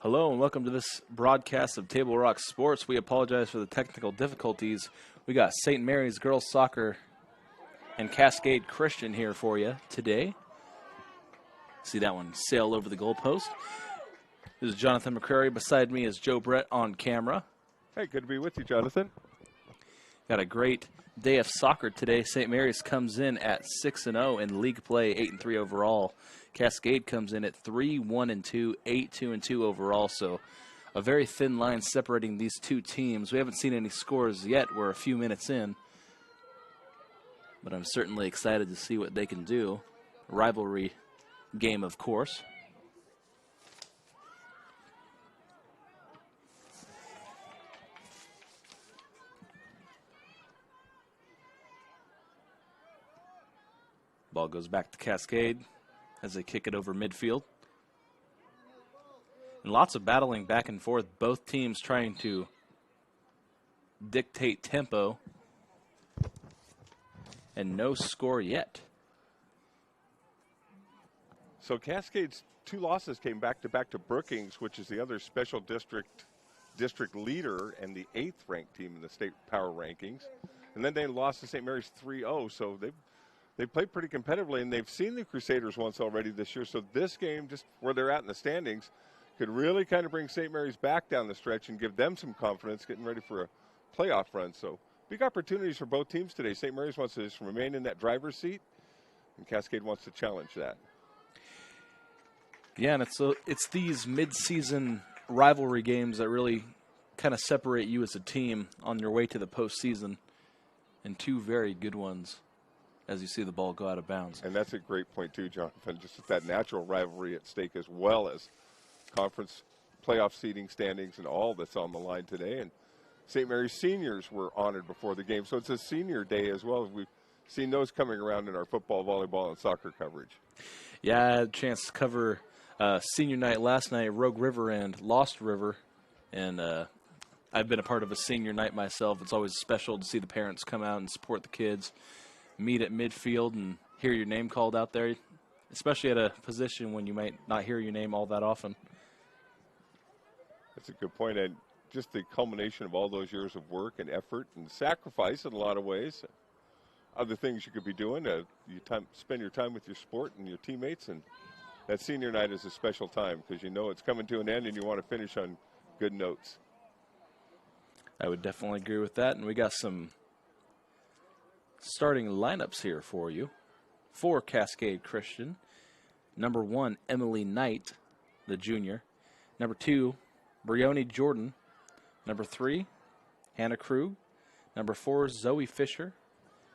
Hello and welcome to this broadcast of Table Rock Sports. We apologize for the technical difficulties. We got St. Mary's Girls Soccer and Cascade Christian here for you today. See that one sail over the goalpost. This is Jonathan McCrary. Beside me is Joe Brett on camera. Hey, good to be with you, Jonathan. Got a great day of soccer today. St. Mary's comes in at 6-0 in league play, 8-3 overall. Cascade comes in at 3-1-2, 8-2-2 overall. So a very thin line separating these two teams. We haven't seen any scores yet. We're a few minutes in. But I'm certainly excited to see what they can do. Rivalry game, of course. Ball goes back to Cascade as they kick it over midfield. And lots of battling back and forth. Both teams trying to dictate tempo. And no score yet. So Cascade's two losses came back-to-back to Brookings, which is the other special district leader and the 8th ranked team in the state power rankings. And then they lost to St. Mary's 3-0, so they've played pretty competitively, and they've seen the Crusaders once already this year. So this game, just where they're at in the standings, could really kind of bring St. Mary's back down the stretch and give them some confidence getting ready for a playoff run. So big opportunities for both teams today. St. Mary's wants to just remain in that driver's seat, and Cascade wants to challenge that. Yeah, and it's these mid-season rivalry games that really kind of separate you as a team on your way to the postseason, and two very good ones as you see the ball go out of bounds. And that's a great point, too, Jonathan, just that natural rivalry at stake as well as conference playoff seeding standings and all that's on the line today. And St. Mary's seniors were honored before the game, so it's a senior day as well. We've seen those coming around in our football, volleyball, and soccer coverage. Yeah, I had a chance to cover senior night last night, Rogue River and Lost River, and I've been a part of a senior night myself. It's always special to see the parents come out and support the kids, meet at midfield and hear your name called out there, especially at a position when you might not hear your name all that often. That's a good point, and just the culmination of all those years of work and effort and sacrifice in a lot of ways. Other things you could be doing, spend your time with your sport and your teammates, and that senior night is a special time because you know it's coming to an end and you want to finish on good notes. I would definitely agree with that, and we got some starting lineups here for you. For Cascade Christian, number 1, Emily Knight, the junior. Number 2, Brioni Jordan. Number 3, Hannah Krug. Number 4, Zoe Fisher.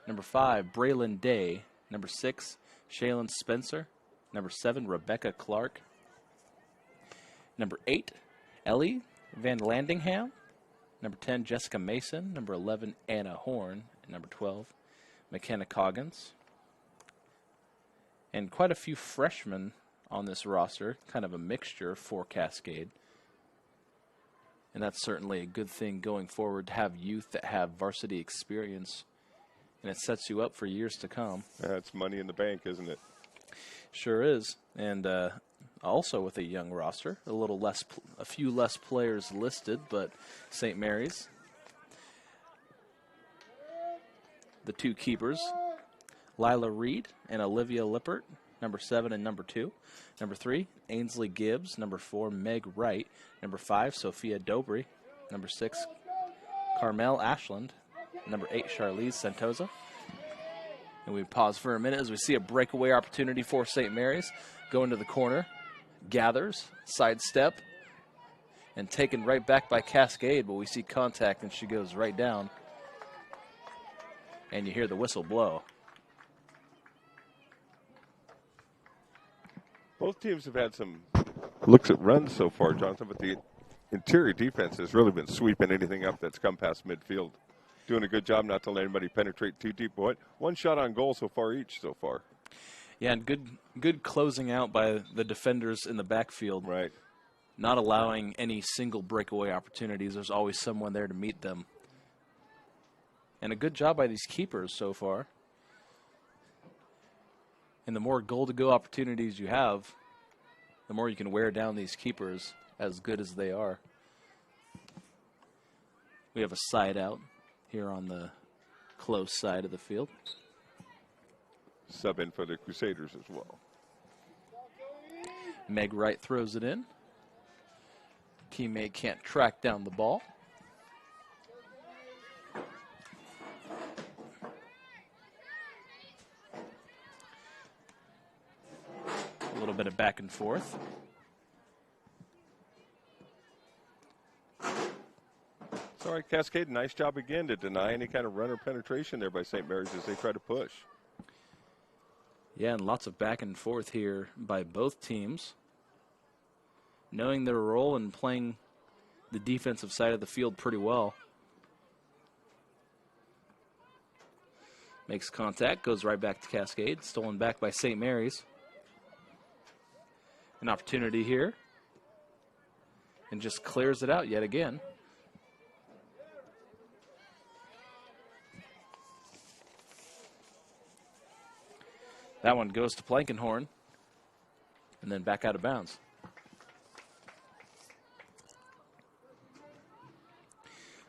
Number 5, Braylon Day. Number 6, Shaylin Spencer. Number 7, Rebecca Clark. Number 8, Ellie Van Landingham. Number 10, Jessica Mason. Number 11, Anna Horn. And number 12, McKenna Coggins. And quite a few freshmen on this roster, kind of a mixture for Cascade. And that's certainly a good thing going forward to have youth that have varsity experience, and it sets you up for years to come. That's money in the bank, isn't it? Sure is. And also with a young roster, a few less players listed, but St. Mary's. The two keepers, Lila Reed and Olivia Lippert, number 7 and number 2. Number 3, Ainsley Gibbs. Number 4, Meg Wright. Number 5, Sophia Dobry. Number 6, Carmel Ashland. Number 8, Charlize Santosa. And we pause for a minute as we see a breakaway opportunity for St. Mary's. Going to the corner, gathers, sidestep, and taken right back by Cascade, but we see contact and she goes right down. And you hear the whistle blow. Both teams have had some looks at runs so far, Jonathan, but the interior defense has really been sweeping anything up that's come past midfield. Doing a good job not to let anybody penetrate too deep. One shot on goal so far each so far. Yeah, and good closing out by the defenders in the backfield. Right. Not allowing any single breakaway opportunities. There's always someone there to meet them. And a good job by these keepers so far. And the more goal-to-go opportunities you have, the more you can wear down these keepers as good as they are. We have a side out here on the close side of the field. Sub in for the Crusaders as well. Meg Wright throws it in. Teammate can't track down the ball. A little bit of back and forth. It's all right, Cascade. Nice job again to deny any kind of runner penetration there by St. Mary's as they try to push. Yeah, and lots of back and forth here by both teams, knowing their role and playing the defensive side of the field pretty well. Makes contact, goes right back to Cascade, stolen back by St. Mary's. An opportunity here, and just clears it out yet again. That one goes to Plankenhorn, and then back out of bounds.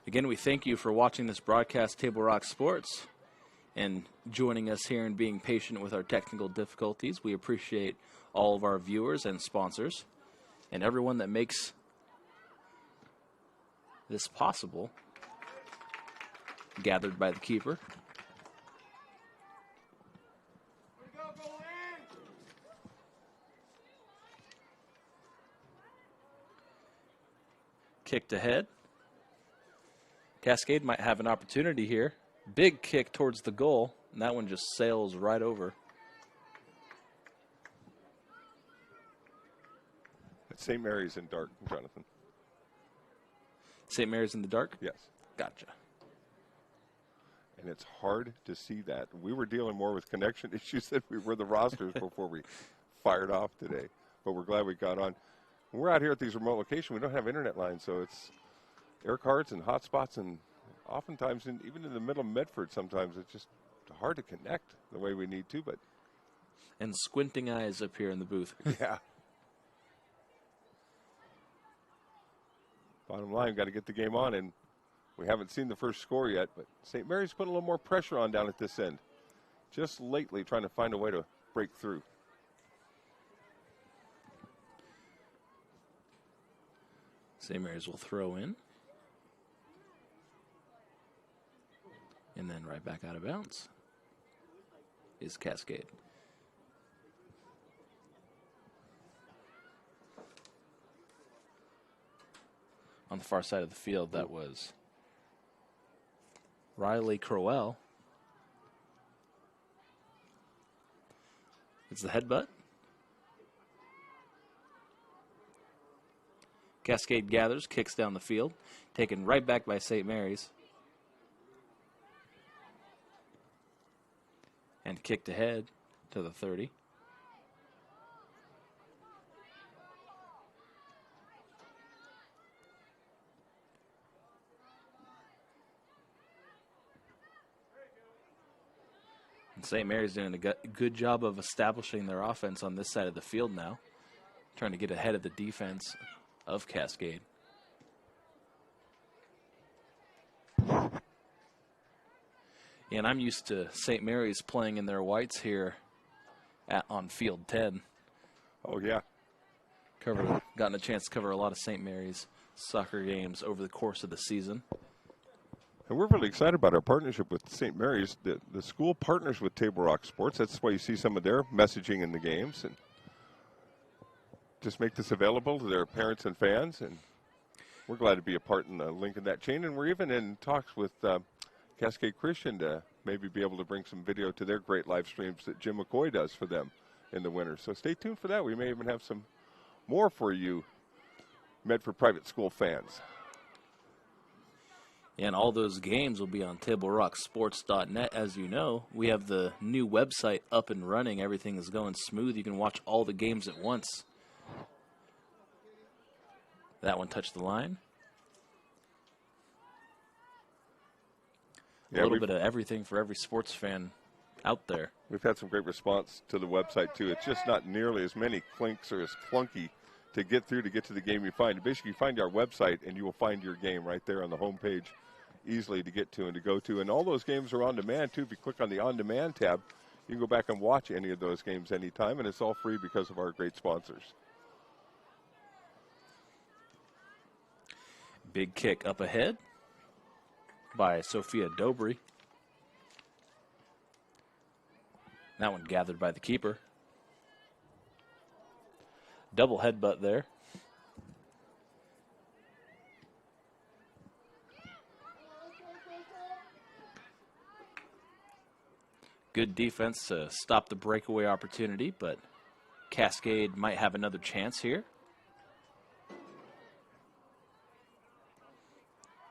Again, we thank you for watching this broadcast, Table Rock Sports, and joining us here and being patient with our technical difficulties. We appreciate all of our viewers and sponsors, and everyone that makes this possible, gathered by the keeper. Kicked ahead. Cascade might have an opportunity here. Big kick towards the goal, and that one just sails right over. It's St. Mary's in dark, Jonathan. St. Mary's in the dark? Yes. Gotcha. And it's hard to see that. We were dealing more with connection issues than we were the rosters before we fired off today. But we're glad we got on. When we're out here at these remote locations, we don't have internet lines, so it's air cards and hotspots, and oftentimes, even in the middle of Medford, sometimes it's just hard to connect the way we need to. But and squinting eyes up here in the booth. Yeah. Bottom line, got to get the game on, and we haven't seen the first score yet, but St. Mary's put a little more pressure on down at this end. Just lately trying to find a way to break through. St. Mary's will throw in. And then right back out of bounds is Cascade. On the far side of the field, that was Riley Crowell. It's the headbutt. Cascade gathers, kicks down the field, taken right back by St. Mary's. And kicked ahead to the 30. And St. Mary's doing a good job of establishing their offense on this side of the field now, trying to get ahead of the defense of Cascade. And I'm used to St. Mary's playing in their whites here on field 10. Oh, yeah. Gotten a chance to cover a lot of St. Mary's soccer games over the course of the season. And we're really excited about our partnership with St. Mary's. The school partners with Table Rock Sports. That's why you see some of their messaging in the games. And just make this available to their parents and fans. And we're glad to be a part in the link in that chain. And we're even in talks with Cascade Christian to maybe be able to bring some video to their great live streams that Jim McCoy does for them in the winter. So stay tuned for that. We may even have some more for you Medford private school fans. And all those games will be on TableRockSports.net. As you know, we have the new website up and running. Everything is going smooth. You can watch all the games at once. That one touched the line. Yeah, a little bit of everything for every sports fan out there. We've had some great response to the website, too. It's just not nearly as many clinks or as clunky to get through to get to the game you find. Basically, you find our website, and you will find your game right there on the home page, easily to get to and to go to. And all those games are on demand, too. If you click on the On Demand tab, you can go back and watch any of those games anytime, and it's all free because of our great sponsors. Big kick up ahead by Sophia Dobry. That one gathered by the keeper. Double headbutt there. Good defense to stop the breakaway opportunity, but Cascade might have another chance here.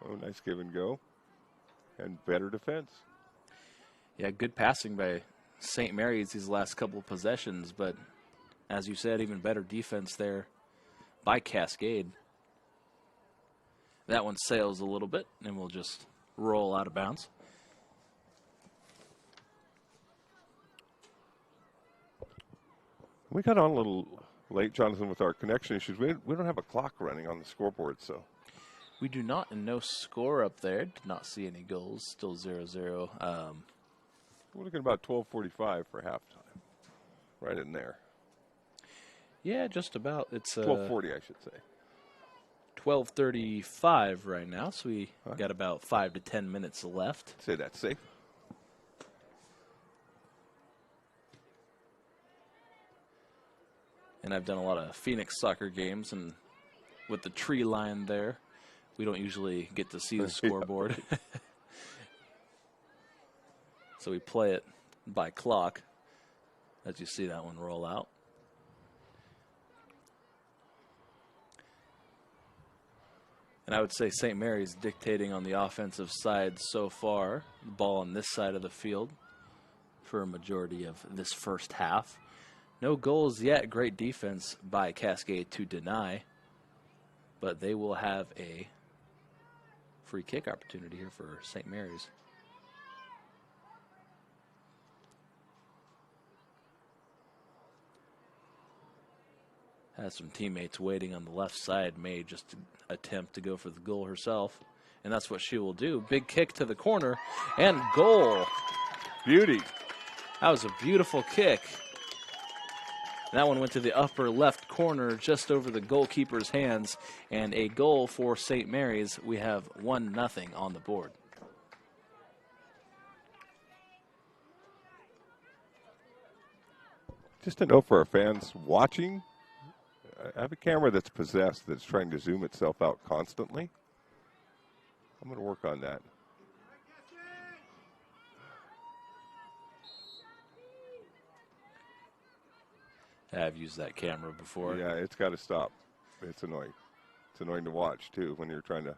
Oh, nice give and go. And better defense. Yeah, good passing by St. Mary's these last couple of possessions, but as you said, even better defense there by Cascade. That one sails a little bit, and will just roll out of bounds. We got on a little late, Jonathan, with our connection issues. We don't have a clock running on the scoreboard, so. We do not, and no score up there. Did not see any goals. Still 0-0. We're looking about 12:45 for halftime. Right in there. Yeah, just about. It's 12:40, I should say. 12:35 right now, so we got about 5 to 10 minutes left. Say that's safe. And I've done a lot of Phoenix soccer games, and with the tree line there, we don't usually get to see the scoreboard. So we play it by clock as you see that one roll out. And I would say St. Mary's dictating on the offensive side so far. The ball on this side of the field for a majority of this first half. No goals yet. Great defense by Cascade to deny. But they will have a free kick opportunity here for St. Mary's. Has some teammates waiting on the left side. May just attempt to go for the goal herself. And that's what she will do. Big kick to the corner and goal. Beauty. That was a beautiful kick. That one went to the upper left corner just over the goalkeeper's hands. And a goal for St. Mary's. We have 1-0 on the board. Just a note for our fans watching. I have a camera that's possessed that's trying to zoom itself out constantly. I'm going to work on that. I've used that camera before. Yeah, it's got to stop. It's annoying. It's annoying to watch, too, when you're trying to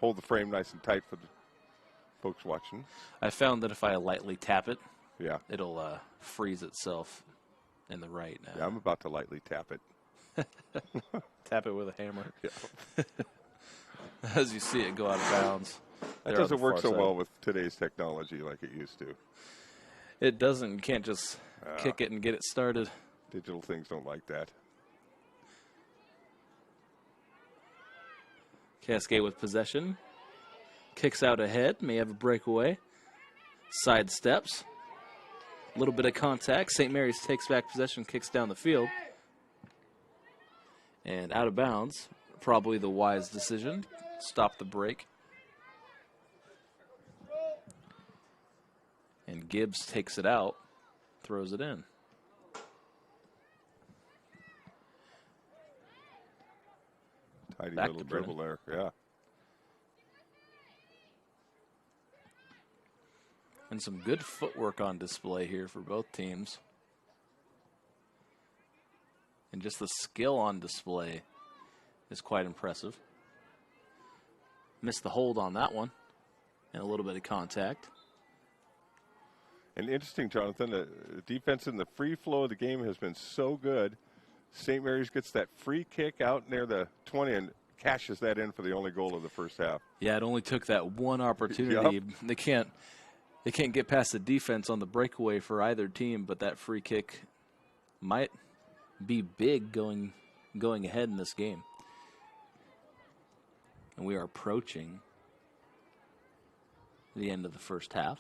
hold the frame nice and tight for the folks watching. I found that if I lightly tap it, yeah, it'll freeze itself in the right. Yeah, I'm about to lightly tap it. Tap it with a hammer. Yeah. As you see it go out of bounds. That doesn't work so well with today's technology like it used to. It doesn't. You can't just kick it and get it started. Digital things don't like that. Cascade with possession. Kicks out ahead. May have a breakaway. Side steps. A little bit of contact. St. Mary's takes back possession, kicks down the field. And out of bounds. Probably the wise decision. Stop the break. And Gibbs takes it out. Throws it in. Tidy Back little to dribble there, yeah. And some good footwork on display here for both teams. And just the skill on display is quite impressive. Missed the hold on that one. And a little bit of contact. And interesting, Jonathan, the defense in the free flow of the game has been so good. St. Mary's gets that free kick out near the 20 and cashes that in for the only goal of the first half. Yeah, it only took that one opportunity. Yep. They can't get past the defense on the breakaway for either team, but that free kick might be big going going ahead in this game. And we are approaching the end of the first half.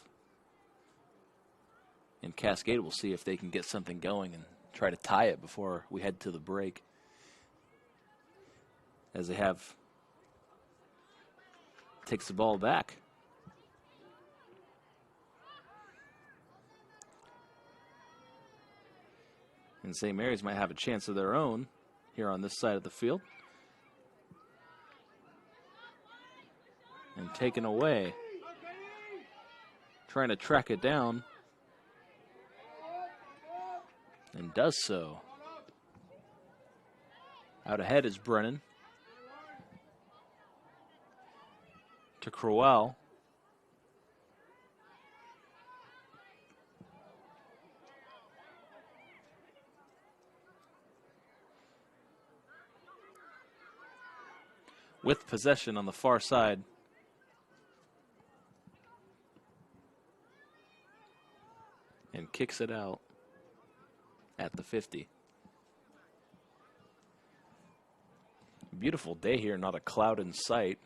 And Cascade will see if they can get something going and try to tie it before we head to the break. As they have takes the ball back. And St. Mary's might have a chance of their own here on this side of the field. And taken away. Trying to track it down. And does so. Out ahead is Brennan. To Crowell. With possession on the far side. And kicks it out at the 50. Beautiful day here, not a cloud in sight.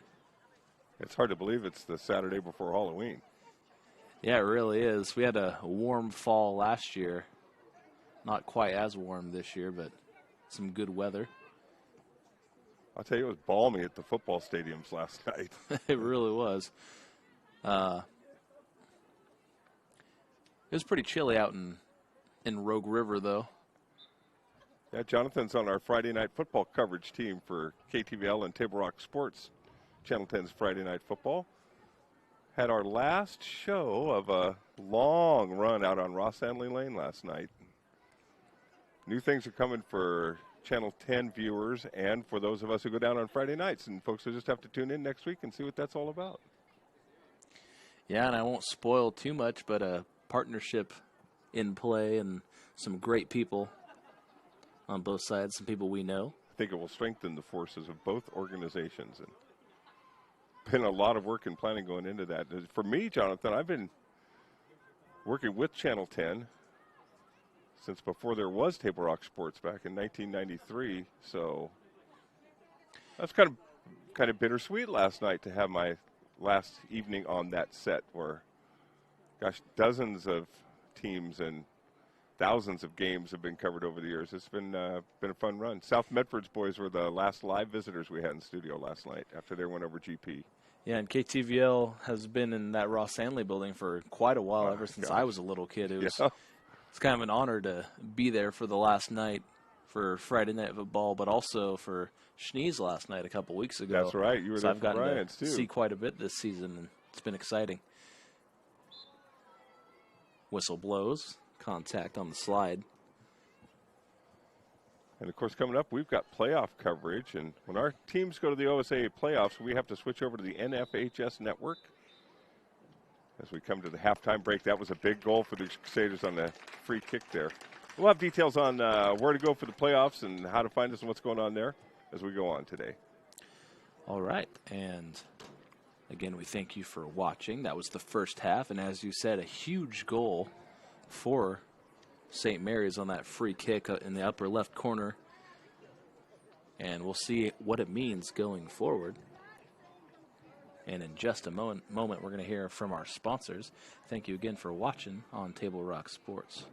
It's hard to believe it's the Saturday before Halloween. Yeah, it really is. We had a warm fall last year. Not quite as warm this year, but some good weather. I'll tell you, it was balmy at the football stadiums last night. It really was. It was pretty chilly out in Rogue River, though. Yeah, Jonathan's on our Friday night football coverage team for KTVL and Table Rock Sports, Channel 10's Friday Night Football. Had our last show of a long run out on Ross Anley Lane last night. New things are coming for Channel 10 viewers and for those of us who go down on Friday nights. And folks will just have to tune in next week and see what that's all about. Yeah, and I won't spoil too much, but a partnership in play and some great people on both sides, some people we know. I think it will strengthen the forces of both organizations. And been a lot of work and planning going into that. For me, Jonathan, I've been working with Channel 10 since before there was Table Rock Sports back in 1993. So that's kind of bittersweet last night to have my last evening on that set where, gosh, dozens of teams and thousands of games have been covered over the years. It's been a fun run. South Medford's boys were the last live visitors we had in studio last night after they went over GP. Yeah, and KTVL has been in that Ross Anley building for quite a while, ever since I was a little kid. It's kind of an honor to be there for the last night for Friday Night Football, but also for Schnee's last night a couple weeks ago. That's right. You were there I've for gotten Brian's, to too. see quite a bit this season, and it's been exciting. Whistle blows. Contact on the slide. And, of course, coming up, we've got playoff coverage. And when our teams go to the OSA playoffs, we have to switch over to the NFHS network. As we come to the halftime break, that was a big goal for the Crusaders on the free kick there. We'll have details on where to go for the playoffs and how to find us and what's going on there as we go on today. All right. And, again, we thank you for watching. That was the first half. And, as you said, a huge goal for St. Mary's on that free kick in the upper left corner. And we'll see what it means going forward. And in just a moment we're going to hear from our sponsors. Thank you again for watching on Table Rock Sports.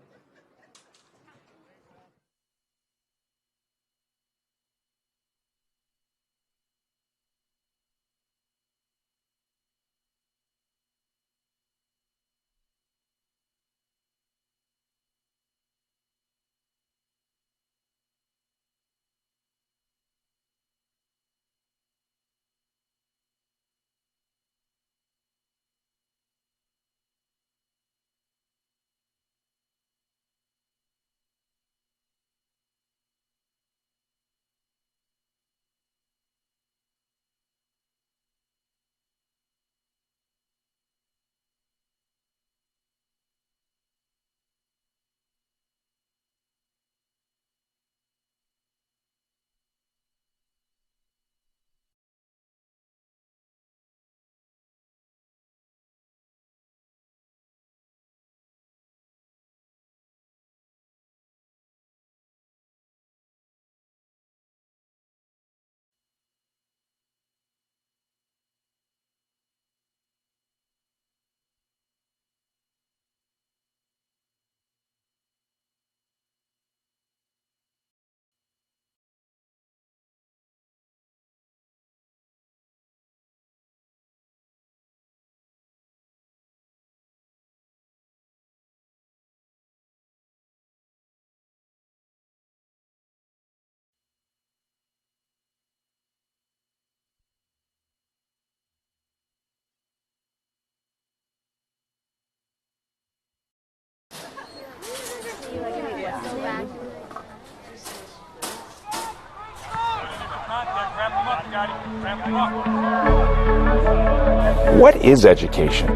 What is education?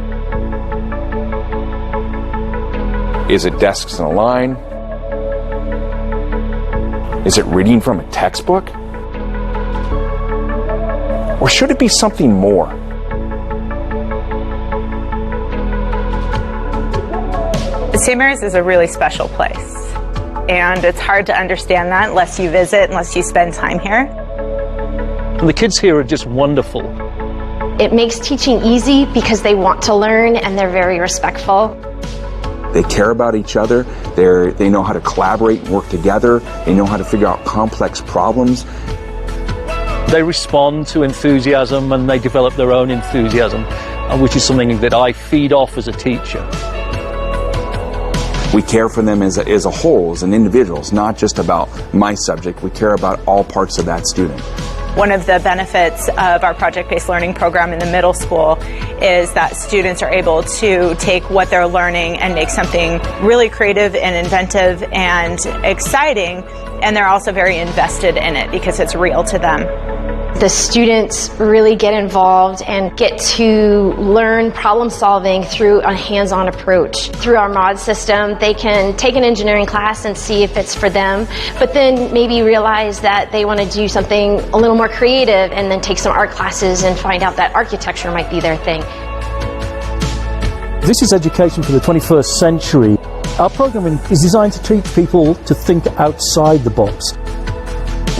Is it desks and a line? Is it reading from a textbook? Or should it be something more? St. Mary's is a really special place, and it's hard to understand that unless you visit, unless you spend time here. And the kids here are just wonderful. It makes teaching easy because they want to learn and they're very respectful. They care about each other. They know how to collaborate and work together. They know how to figure out complex problems. They respond to enthusiasm and they develop their own enthusiasm, which is something that I feed off as a teacher. We care for them as a whole, as an individual. It's not just about my subject. We care about all parts of that student. One of the benefits of our project-based learning program in the middle school is that students are able to take what they're learning and make something really creative and inventive and exciting, and they're also very invested in it because it's real to them. The students really get involved and get to learn problem solving through a hands-on approach. Through our mod system, they can take an engineering class and see if it's for them, but then maybe realize that they want to do something a little more creative and then take some art classes and find out that architecture might be their thing. This is education for the 21st century. Our program is designed to teach people to think outside the box.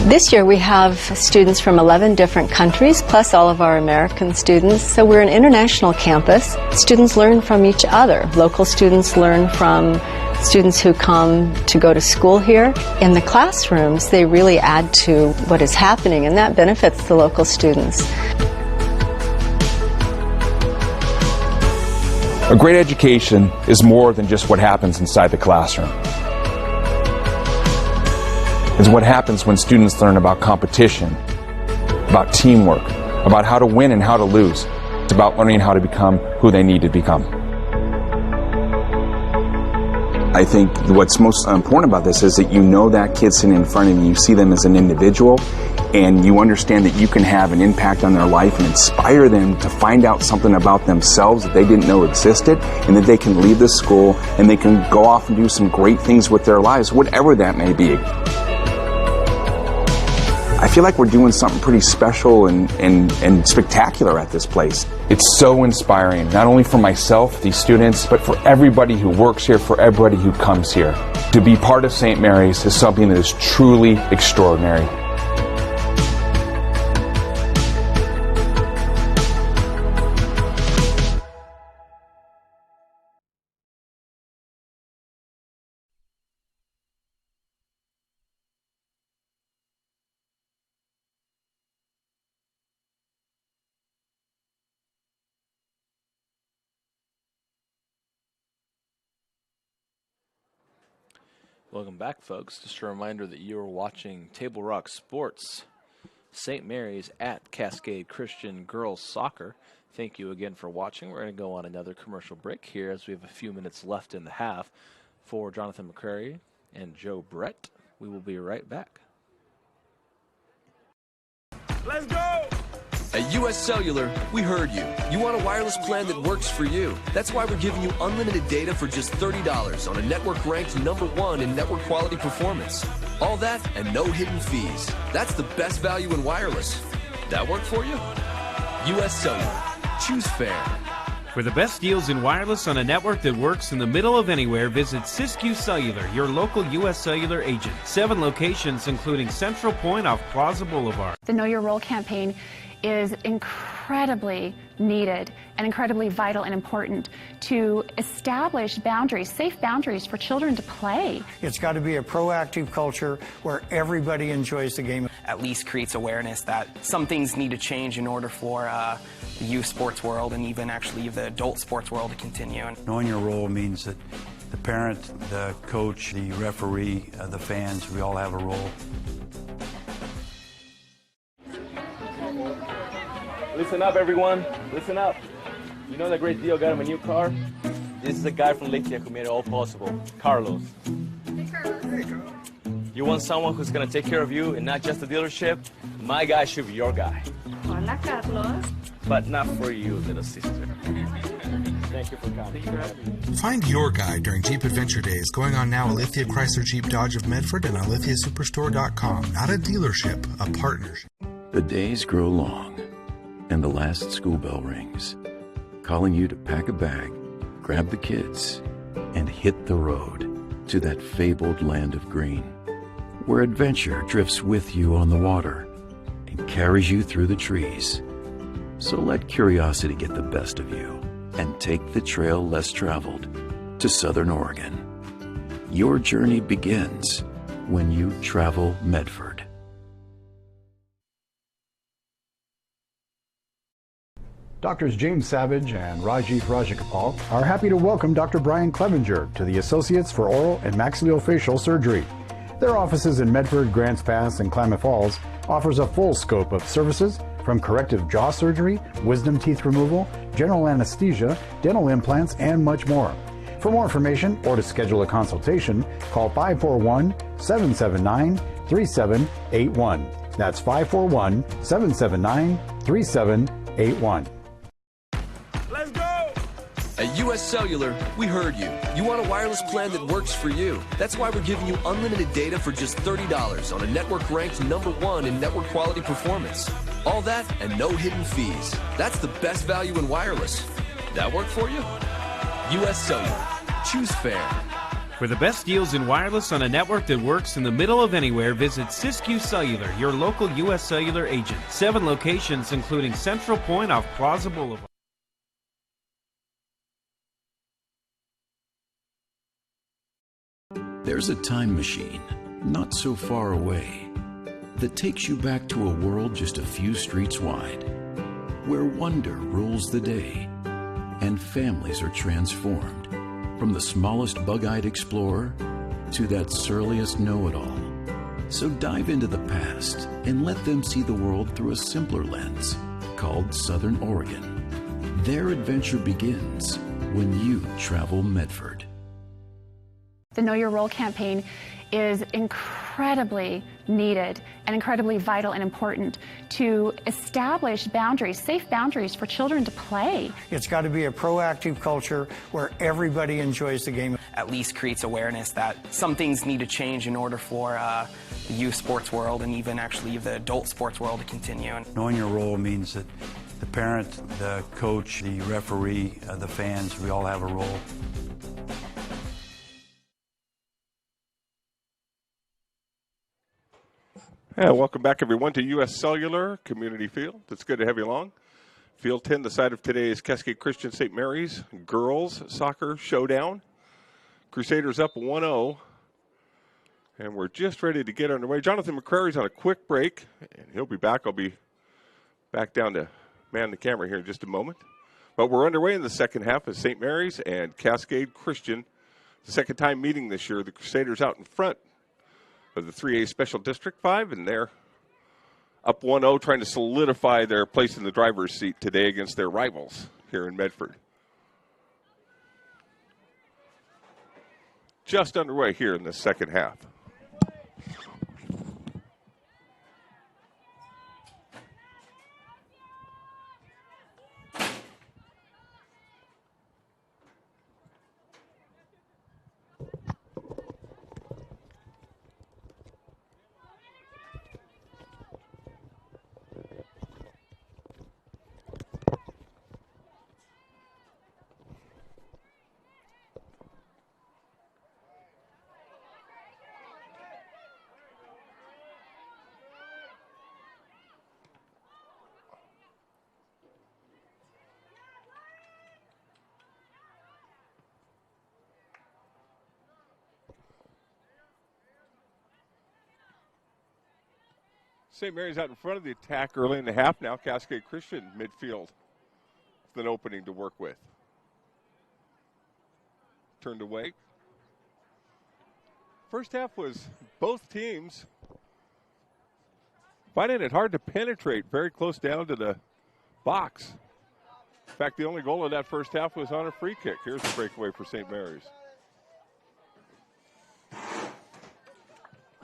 This year we have students from 11 different countries, plus all of our American students. So we're an international campus. Students learn from each other. Local students learn from students who come to go to school here. In the classrooms, they really add to what is happening, and that benefits the local students. A great education is more than just what happens inside the classroom. It's what happens when students learn about competition, about teamwork, about how to win and how to lose. It's about learning how to become who they need to become. I think what's most important about this is that you know that kid sitting in front of you, you see them as an individual, and you understand that you can have an impact on their life and inspire them to find out something about themselves that they didn't know existed, and that they can leave the school and they can go off and do some great things with their lives, whatever that may be. I feel like we're doing something pretty special and spectacular at this place. It's so inspiring, not only for myself, these students, but for everybody who works here, for everybody who comes here. To be part of St. Mary's is something that is truly extraordinary. Welcome back, folks. Just a reminder that you are watching Table Rock Sports, St. Mary's at Cascade Christian Girls Soccer. Thank you again for watching. We're going to go on another commercial break here as we have a few minutes left in the half. For Jonathan McCrary and Joe Brett, we will be right back. Let's go! At US Cellular, we heard you. You want a wireless plan that works for you. That's why we're giving you unlimited data for just $30 on a network ranked #1 in network quality performance. All that and no hidden fees. That's the best value in wireless. That work for you? US Cellular. Choose fair. For the best deals in wireless on a network that works in the middle of anywhere, visit Siskiyou Cellular, your local U.S. Cellular agent. 7 locations, including Central Point off Plaza Boulevard. The Know Your Role campaign is incredibly needed and incredibly vital and important to establish boundaries, safe boundaries for children to play. It's got to be a proactive culture where everybody enjoys the game. At least creates awareness that some things need to change in order for the youth sports world and even actually the adult sports world to continue. Knowing your role means that the parent, the coach, the referee, the fans, we all have a role. Listen up, everyone. Listen up. You know that great deal got him a new car? This is the guy from Lake who made it all possible, Carlos. Hey, Carlos. Hey, Carlos. You You want someone who's going to take care of you and not just the dealership? My guy should be your guy. Hola, Carlos. But not for you, little sister. Thank you for coming. Find your guy during Jeep Adventure Days going on now at Lithia Chrysler Jeep Dodge of Medford and on lithiasuperstore.com. Not a dealership, a partnership. The days grow long, and the last school bell rings, calling you to pack a bag, grab the kids, and hit the road to that fabled land of green, where adventure drifts with you on the water and carries you through the trees. So let curiosity get the best of you and take the trail less traveled to Southern Oregon. Your journey begins when you travel Medford. Doctors James Savage and Rajiv Rajagopal are happy to welcome Dr. Brian Clevenger to the Associates for Oral and Maxillofacial Surgery. Their offices in Medford, Grants Pass, and Klamath Falls offers a full scope of services from corrective jaw surgery, wisdom teeth removal, general anesthesia, dental implants, and much more. For more information or to schedule a consultation, call 541-779-3781. That's 541-779-3781. At US Cellular, we heard you. You want a wireless plan that works for you. That's why we're giving you unlimited data for just $30 on a network ranked #1 in network quality performance. All that and no hidden fees. That's the best value in wireless. That work for you? US Cellular. Choose fair. For the best deals in wireless on a network that works in the middle of anywhere, visit Siskiyou Cellular, your local US Cellular agent. 7 locations, including Central Point off Plaza Boulevard. There's a time machine, not so far away, that takes you back to a world just a few streets wide, where wonder rules the day, and families are transformed, from the smallest bug-eyed explorer to that surliest know-it-all. So dive into the past and let them see the world through a simpler lens, called Southern Oregon. Their adventure begins when you travel Medford. The Know Your Role campaign is incredibly needed and incredibly vital and important to establish boundaries, safe boundaries for children to play. It's got to be a proactive culture where everybody enjoys the game. At least creates awareness that some things need to change in order for the youth sports world and even actually the adult sports world to continue. Knowing your role means that the parent, the coach, the referee, the fans, we all have a role. Yeah, welcome back, everyone, to U.S. Cellular Community Field. It's good to have you along. Field 10, the site of today's Cascade Christian St. Mary's girls soccer showdown. Crusaders up 1-0, and we're just ready to get underway. Jonathan McCrary's on a quick break, and he'll be back. I'll be back down to man the camera here in just a moment. But we're underway in the second half of St. Mary's and Cascade Christian. The second time meeting this year. The Crusaders out in front of the 3A Special District 5, and they're up 1-0, trying to solidify their place in the driver's seat today against their rivals here in Medford. Just underway here in the second half. St. Mary's out in front of the attack early in the half. Now Cascade Christian midfield with an opening to work with. Turned away. First half was both teams finding it hard to penetrate very close down to the box. In fact, the only goal of that first half was on a free kick. Here's the breakaway for St. Mary's.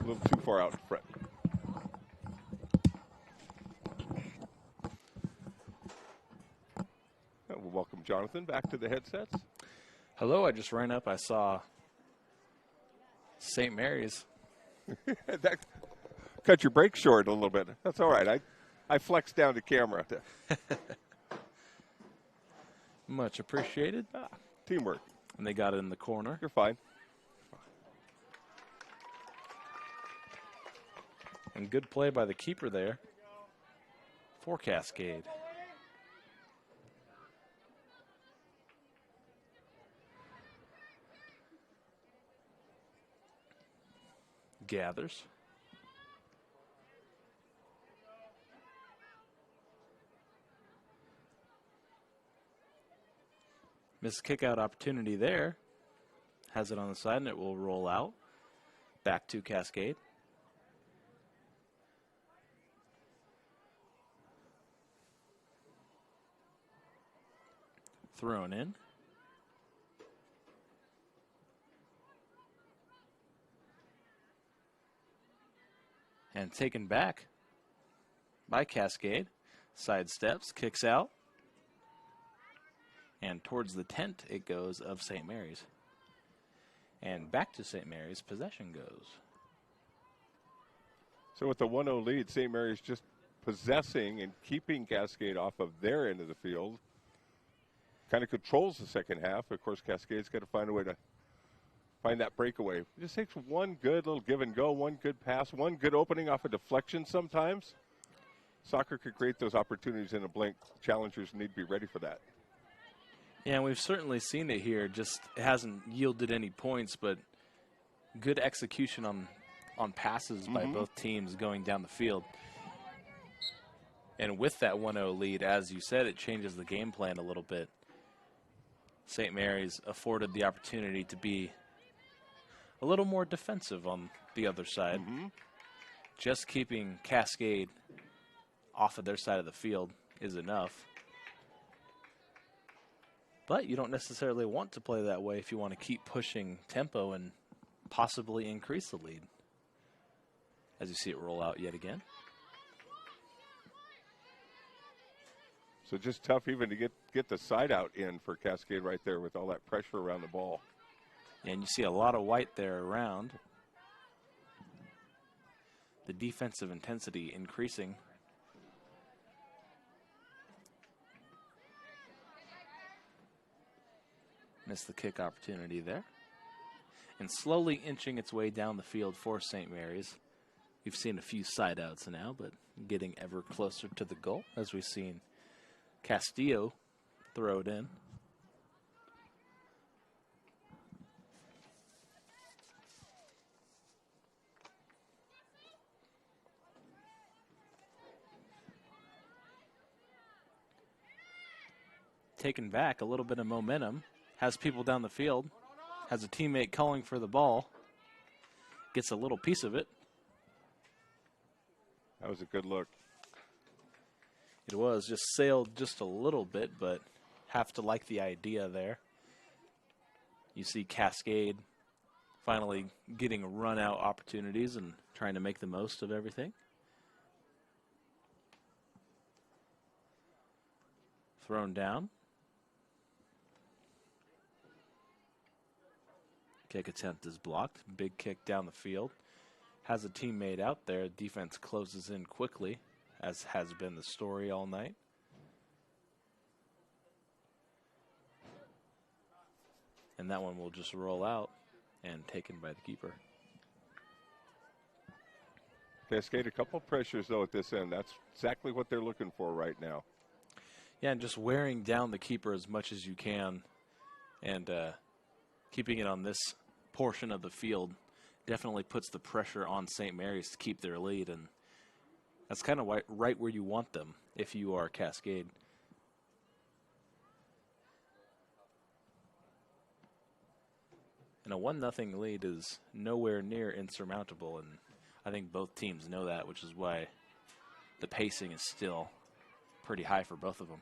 A little too far out in front. We'll welcome Jonathan back to the headsets. Hello, I just ran up. I saw St. Mary's. That cut your break short a little bit. That's all right. I flexed down the camera. Much appreciated. Teamwork. And they got it in the corner. You're fine. And good play by the keeper there for Cascade. Gathers. Missed kick out opportunity there. Has it on the side and it will roll out. Back to Cascade. Thrown in. And taken back by Cascade. Sidesteps, kicks out. And towards the tent it goes of St. Mary's. And back to St. Mary's, possession goes. So with the 1-0 lead, St. Mary's just possessing and keeping Cascade off of their end of the field. Kind of controls the second half. Of course, Cascade's got to find a way to find that breakaway. It just takes one good little give and go, one good pass, one good opening off a deflection sometimes. Soccer could create those opportunities in a blink. Challengers need to be ready for that. Yeah, and we've certainly seen it here. Just it hasn't yielded any points, but good execution on passes by both teams going down the field. And with that 1-0 lead, as you said, it changes the game plan a little bit. St. Mary's afforded the opportunity to be a little more defensive on the other side. Just keeping Cascade off of their side of the field is enough. But you don't necessarily want to play that way if you want to keep pushing tempo and possibly increase the lead. As you see it roll out yet again. So just tough even to get the side out in for Cascade right there with all that pressure around the ball. And you see a lot of white there around. The defensive intensity increasing. Missed the kick opportunity there. And slowly inching its way down the field for St. Mary's. We've seen a few side outs now, but getting ever closer to the goal as we've seen Castillo throw it in. Taken back, a little bit of momentum. Has people down the field. Has a teammate calling for the ball. Gets a little piece of it. That was a good look. It was. Just sailed just a little bit, but have to like the idea there. You see Cascade finally getting run-out opportunities and trying to make the most of everything. Thrown down. Kick attempt is blocked. Big kick down the field. Has a teammate out there. Defense closes in quickly, as has been the story all night. And that one will just roll out and taken by the keeper. Cascade a couple pressures, though, at this end. That's exactly what they're looking for right now. Yeah, and just wearing down the keeper as much as you can and keeping it on this portion of the field definitely puts the pressure on St. Mary's to keep their lead, and that's kind of right where you want them if you are Cascade. And a 1-0 lead is nowhere near insurmountable, and I think both teams know that, which is why the pacing is still pretty high for both of them.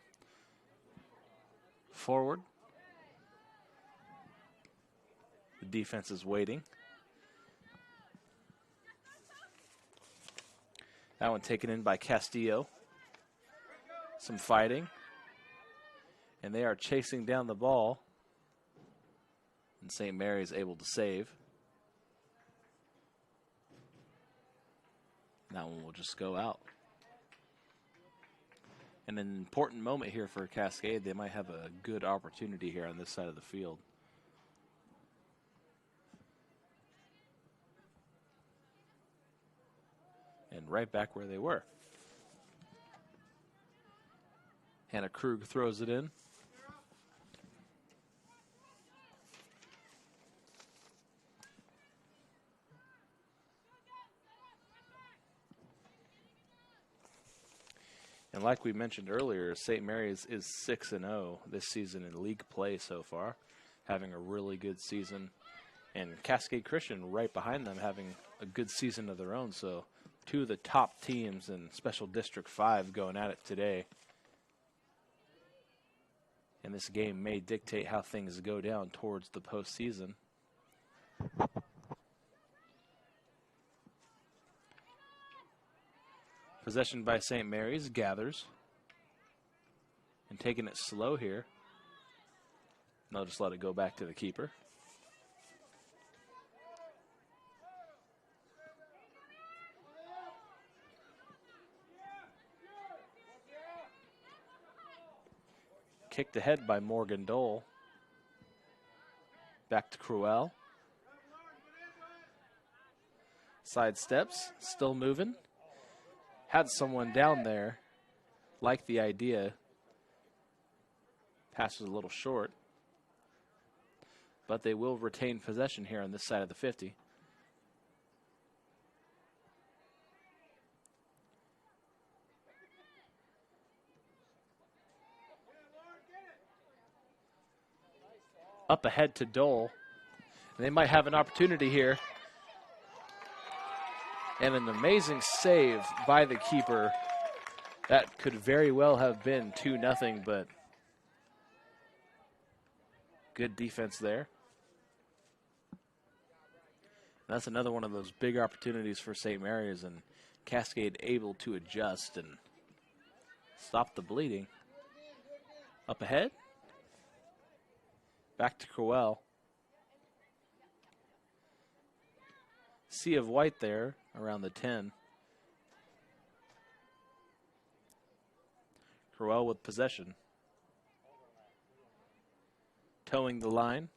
Forward. The defense is waiting. That one taken in by Castillo. Some fighting. And they are chasing down the ball. And St. Mary's able to save. That one will just go out. And an important moment here for Cascade. They might have a good opportunity here on this side of the field. And right back where they were. Hannah Krug throws it in. And like we mentioned earlier, St. Mary's is 6-0 this season in league play so far, having a really good season. And Cascade Christian right behind them having a good season of their own. So two of the top teams in Special District 5 going at it today. And this game may dictate how things go down towards the postseason. Possession by St. Mary's, gathers. And taking it slow here. And they'll just let it go back to the keeper. Kicked ahead by Morgan Dole. Back to Cruel. Side steps, still moving. Had someone down there, like the idea. Pass was a little short. But they will retain possession here on this side of the 50. Up ahead to Dole. They might have an opportunity here. And an amazing save by the keeper. That could very well have been 2-0, but good defense there. That's another one of those big opportunities for St. Mary's, and Cascade able to adjust and stop the bleeding. Up ahead. Back to Crowell. Sea of white there around the 10. Crowell with possession. Towing the line.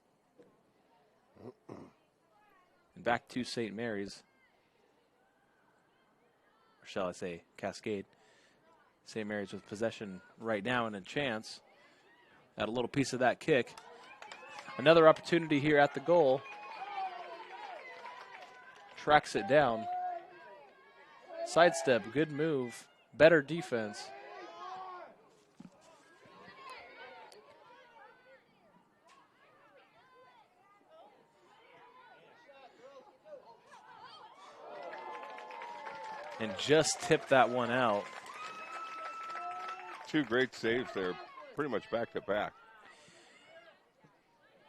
And back to St. Mary's. Or shall I say Cascade. St. Mary's with possession right now and a chance. Got a little piece of that kick. Another opportunity here at the goal. Tracks it down. Sidestep, good move. Better defense. And just tipped that one out. Two great saves there, pretty much back to back.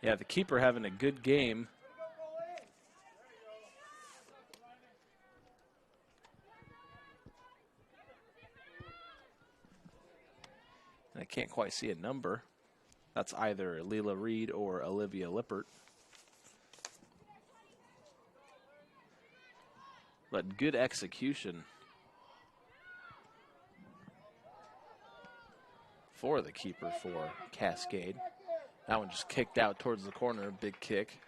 Yeah, the keeper having a good game. And I can't quite see a number. That's either Leela Reed or Olivia Lippert. But good execution for the keeper for Cascade. That one just kicked out towards the corner, big kick.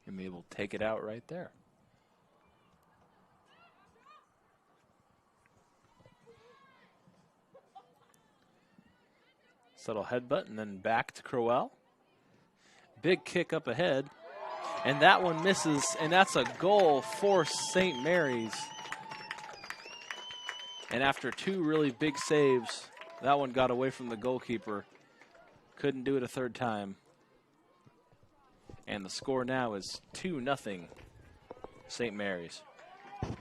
And maybe we'll take it out right there. Subtle headbutt and then back to Crowell. Big kick up ahead. And that one misses, and that's a goal for St. Mary's. And after two really big saves, that one got away from the goalkeeper. Couldn't do it a third time. And the score now is 2-0 St. Mary's.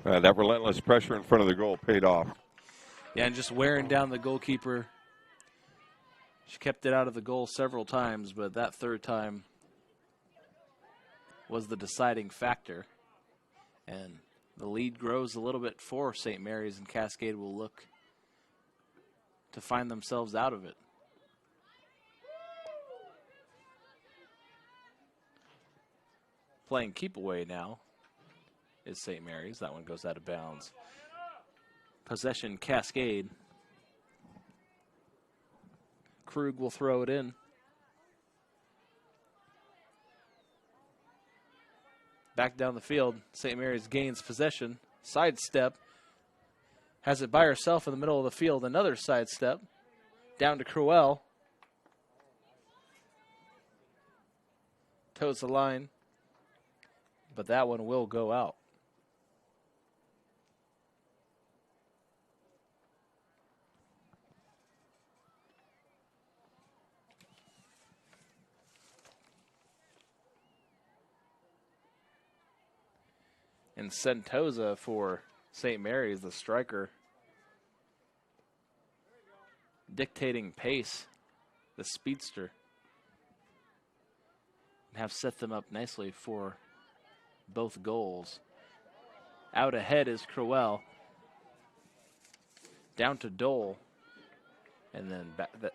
That relentless pressure in front of the goal paid off. Yeah, and just wearing down the goalkeeper. She kept it out of the goal several times, but that third time was the deciding factor. And the lead grows a little bit for St. Mary's, and Cascade will look to find themselves out of it. Playing keep away now is St. Mary's. That one goes out of bounds. Possession, Cascade. Krug will throw it in. Back down the field, St. Mary's gains possession. Sidestep. Has it by herself in the middle of the field. Another sidestep. Down to Crowell. Toes the line. But that one will go out. And Sentosa for St. Mary's, the striker, dictating pace, the speedster, and have set them up nicely for both goals. Out ahead is Crowell. Down to Dole. And then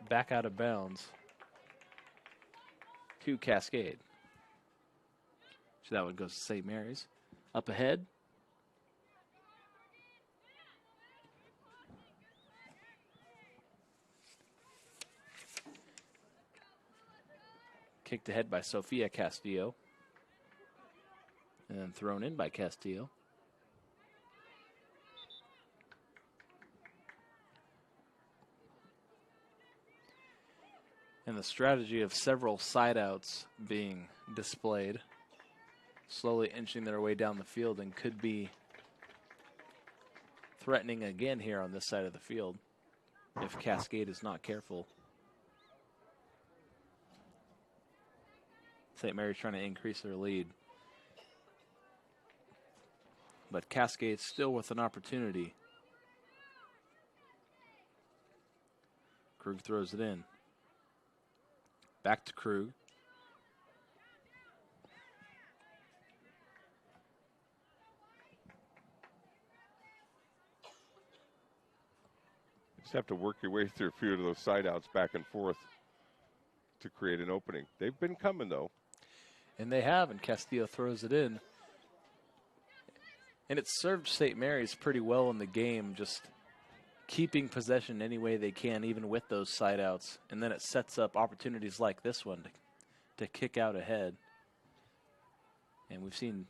back out of bounds to Cascade. So that one goes to St. Mary's. Up ahead. Kicked ahead by Sofia Castillo. And then thrown in by Castillo. And the strategy of several side outs being displayed, slowly inching their way down the field, and could be threatening again here on this side of the field if Cascade is not careful. St. Mary's trying to increase their lead. But Cascade still with an opportunity. Krug throws it in. Back to Krug. Just have to work your way through a few of those side outs back and forth to create an opening. They've been coming, though. And they have, and Castillo throws it in. And it served St. Mary's pretty well in the game, just keeping possession any way they can, even with those side outs. And then it sets up opportunities like this one to kick out ahead. And we've seen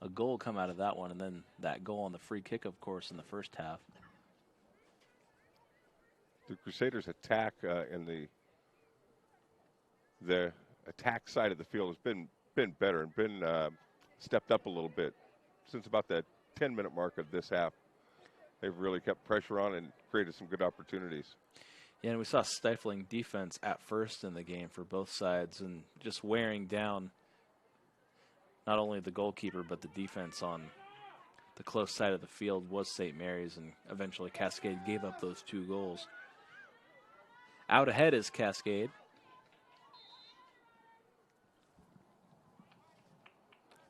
a goal come out of that one, and then that goal on the free kick, of course, in the first half. The Crusaders' attack in the attack side of the field has been better and been stepped up a little bit since about the 10-minute mark of this half. They've really kept pressure on and created some good opportunities. Yeah, and we saw stifling defense at first in the game for both sides and just wearing down not only the goalkeeper but the defense on the close side of the field was St. Mary's, and eventually Cascade gave up those 2 goals. Out ahead is Cascade.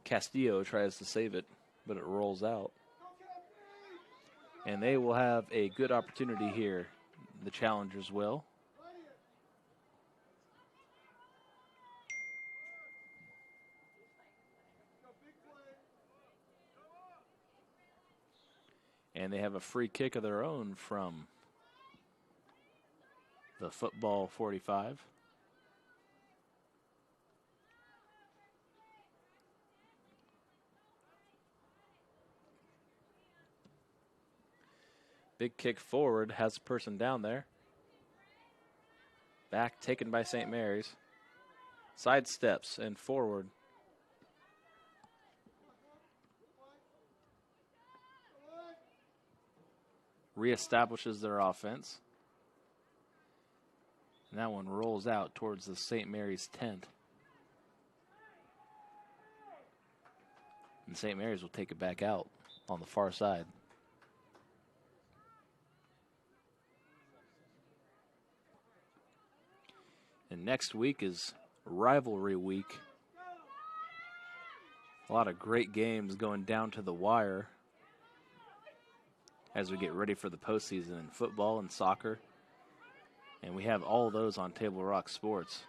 Castillo tries to save it, but it rolls out. And they will have a good opportunity here. The challengers will. And they have a free kick of their own from the football 45. Big kick forward, has a person down there. Back taken by St. Mary's. Side steps and forward. Reestablishes their offense. And that one rolls out towards the St. Mary's tent. And St. Mary's will take it back out on the far side. And next week is rivalry week. A lot of great games going down to the wire as we get ready for the postseason in football and soccer. And we have all those on Table Rock Sports.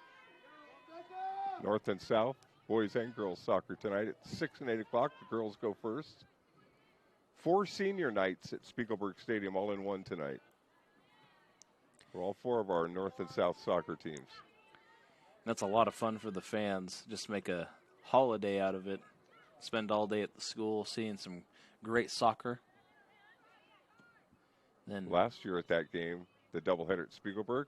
North and South, boys and girls soccer tonight at 6 and 8 o'clock. The girls go first. 4 senior nights at Spiegelberg Stadium all in one tonight for all 4 of our North and South soccer teams. That's a lot of fun for the fans. Just make a holiday out of it. Spend all day at the school seeing some great soccer. Then last year at that game, the doubleheader at Spiegelberg,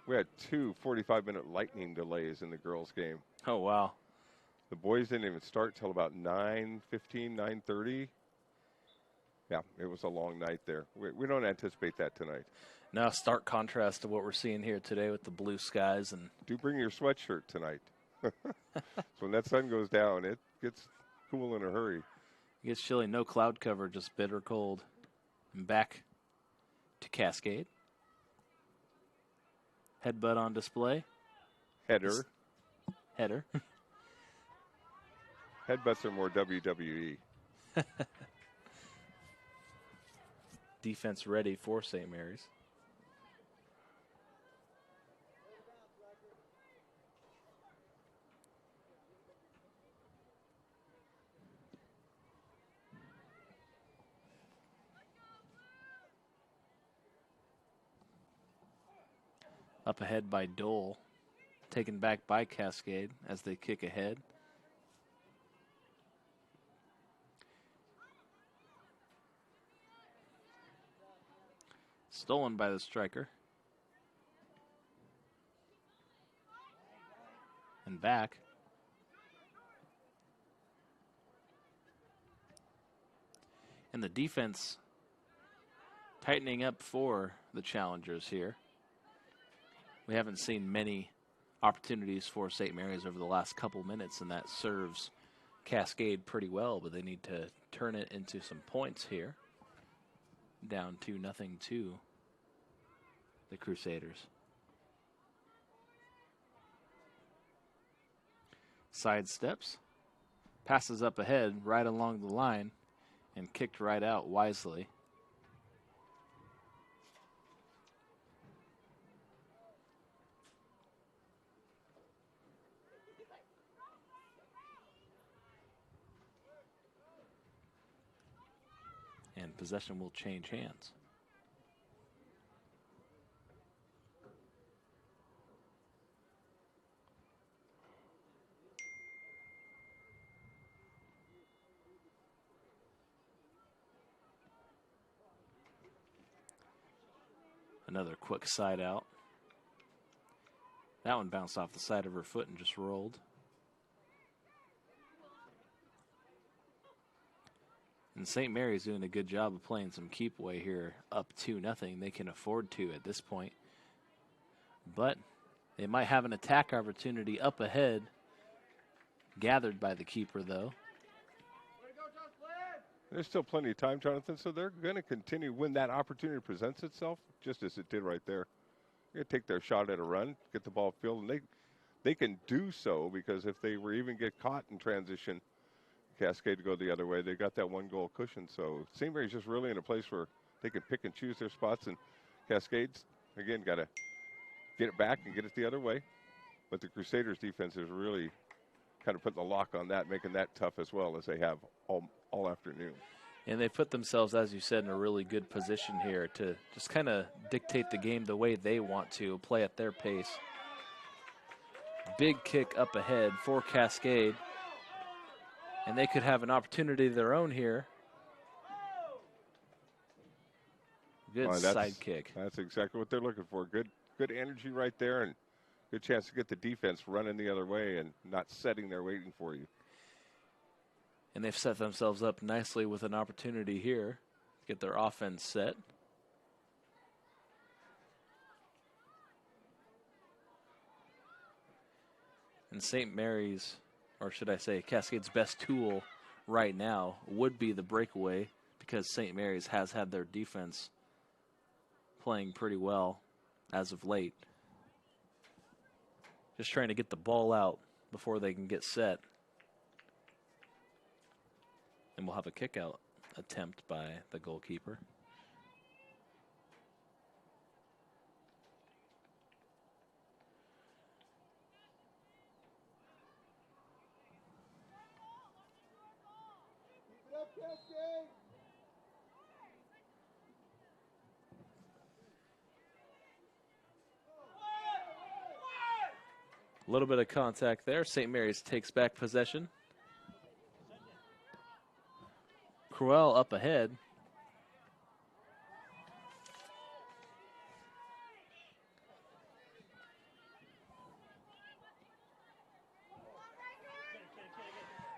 we had 2 45-minute lightning delays in the girls' game. Oh, wow. The boys didn't even start till about 9:15, 9:30. Yeah, it was a long night there. We don't anticipate that tonight. Now, stark contrast to what we're seeing here today with the blue skies. And do bring your sweatshirt tonight. So when that sun goes down, it gets cool in a hurry. It gets chilly. No cloud cover, just bitter cold. And back to Cascade. Headbutt on display. Header. Header. Headbutts are more WWE. Defense ready for St. Mary's. Up ahead by Dole. Taken back by Cascade as they kick ahead. Stolen by the striker. And back. And the defense tightening up for the challengers here. We haven't seen many opportunities for St. Mary's over the last couple minutes, and that serves Cascade pretty well, but they need to turn it into some points here. Down 2-0 to the Crusaders. Side steps, passes up ahead right along the line, and kicked right out wisely. And possession will change hands. Another quick side out. That one bounced off the side of her foot and just rolled. And St. Mary's doing a good job of playing some keep away here, up 2-0. They can afford to at this point. But they might have an attack opportunity up ahead, gathered by the keeper, though. There's still plenty of time, Jonathan, so they're going to continue when that opportunity presents itself, just as it did right there. They're going to take their shot at a run, get the ball filled, and they can do so because if they were even get caught in transition, Cascade to go the other way, they got that 1-goal cushion. So St. Mary's just really in a place where they can pick and choose their spots, and Cascade's, again, got to get it back and get it the other way. But the Crusaders' defense is really kind of putting the lock on that, making that tough as well as they have all afternoon. And they put themselves, as you said, in a really good position here to just kind of dictate the game the way they want to, play at their pace. Big kick up ahead for Cascade. And they could have an opportunity of their own here. Good side kick. That's exactly what they're looking for. Good energy right there, and good chance to get the defense running the other way and not sitting there waiting for you. And they've set themselves up nicely with an opportunity here to get their offense set. And St. Mary's, or should I say Cascade's best tool right now would be the breakaway, because St. Mary's has had their defense playing pretty well as of late. Just trying to get the ball out before they can get set. And we'll have a kick-out attempt by the goalkeeper. A little bit of contact there. St. Mary's takes back possession. Crowell up ahead.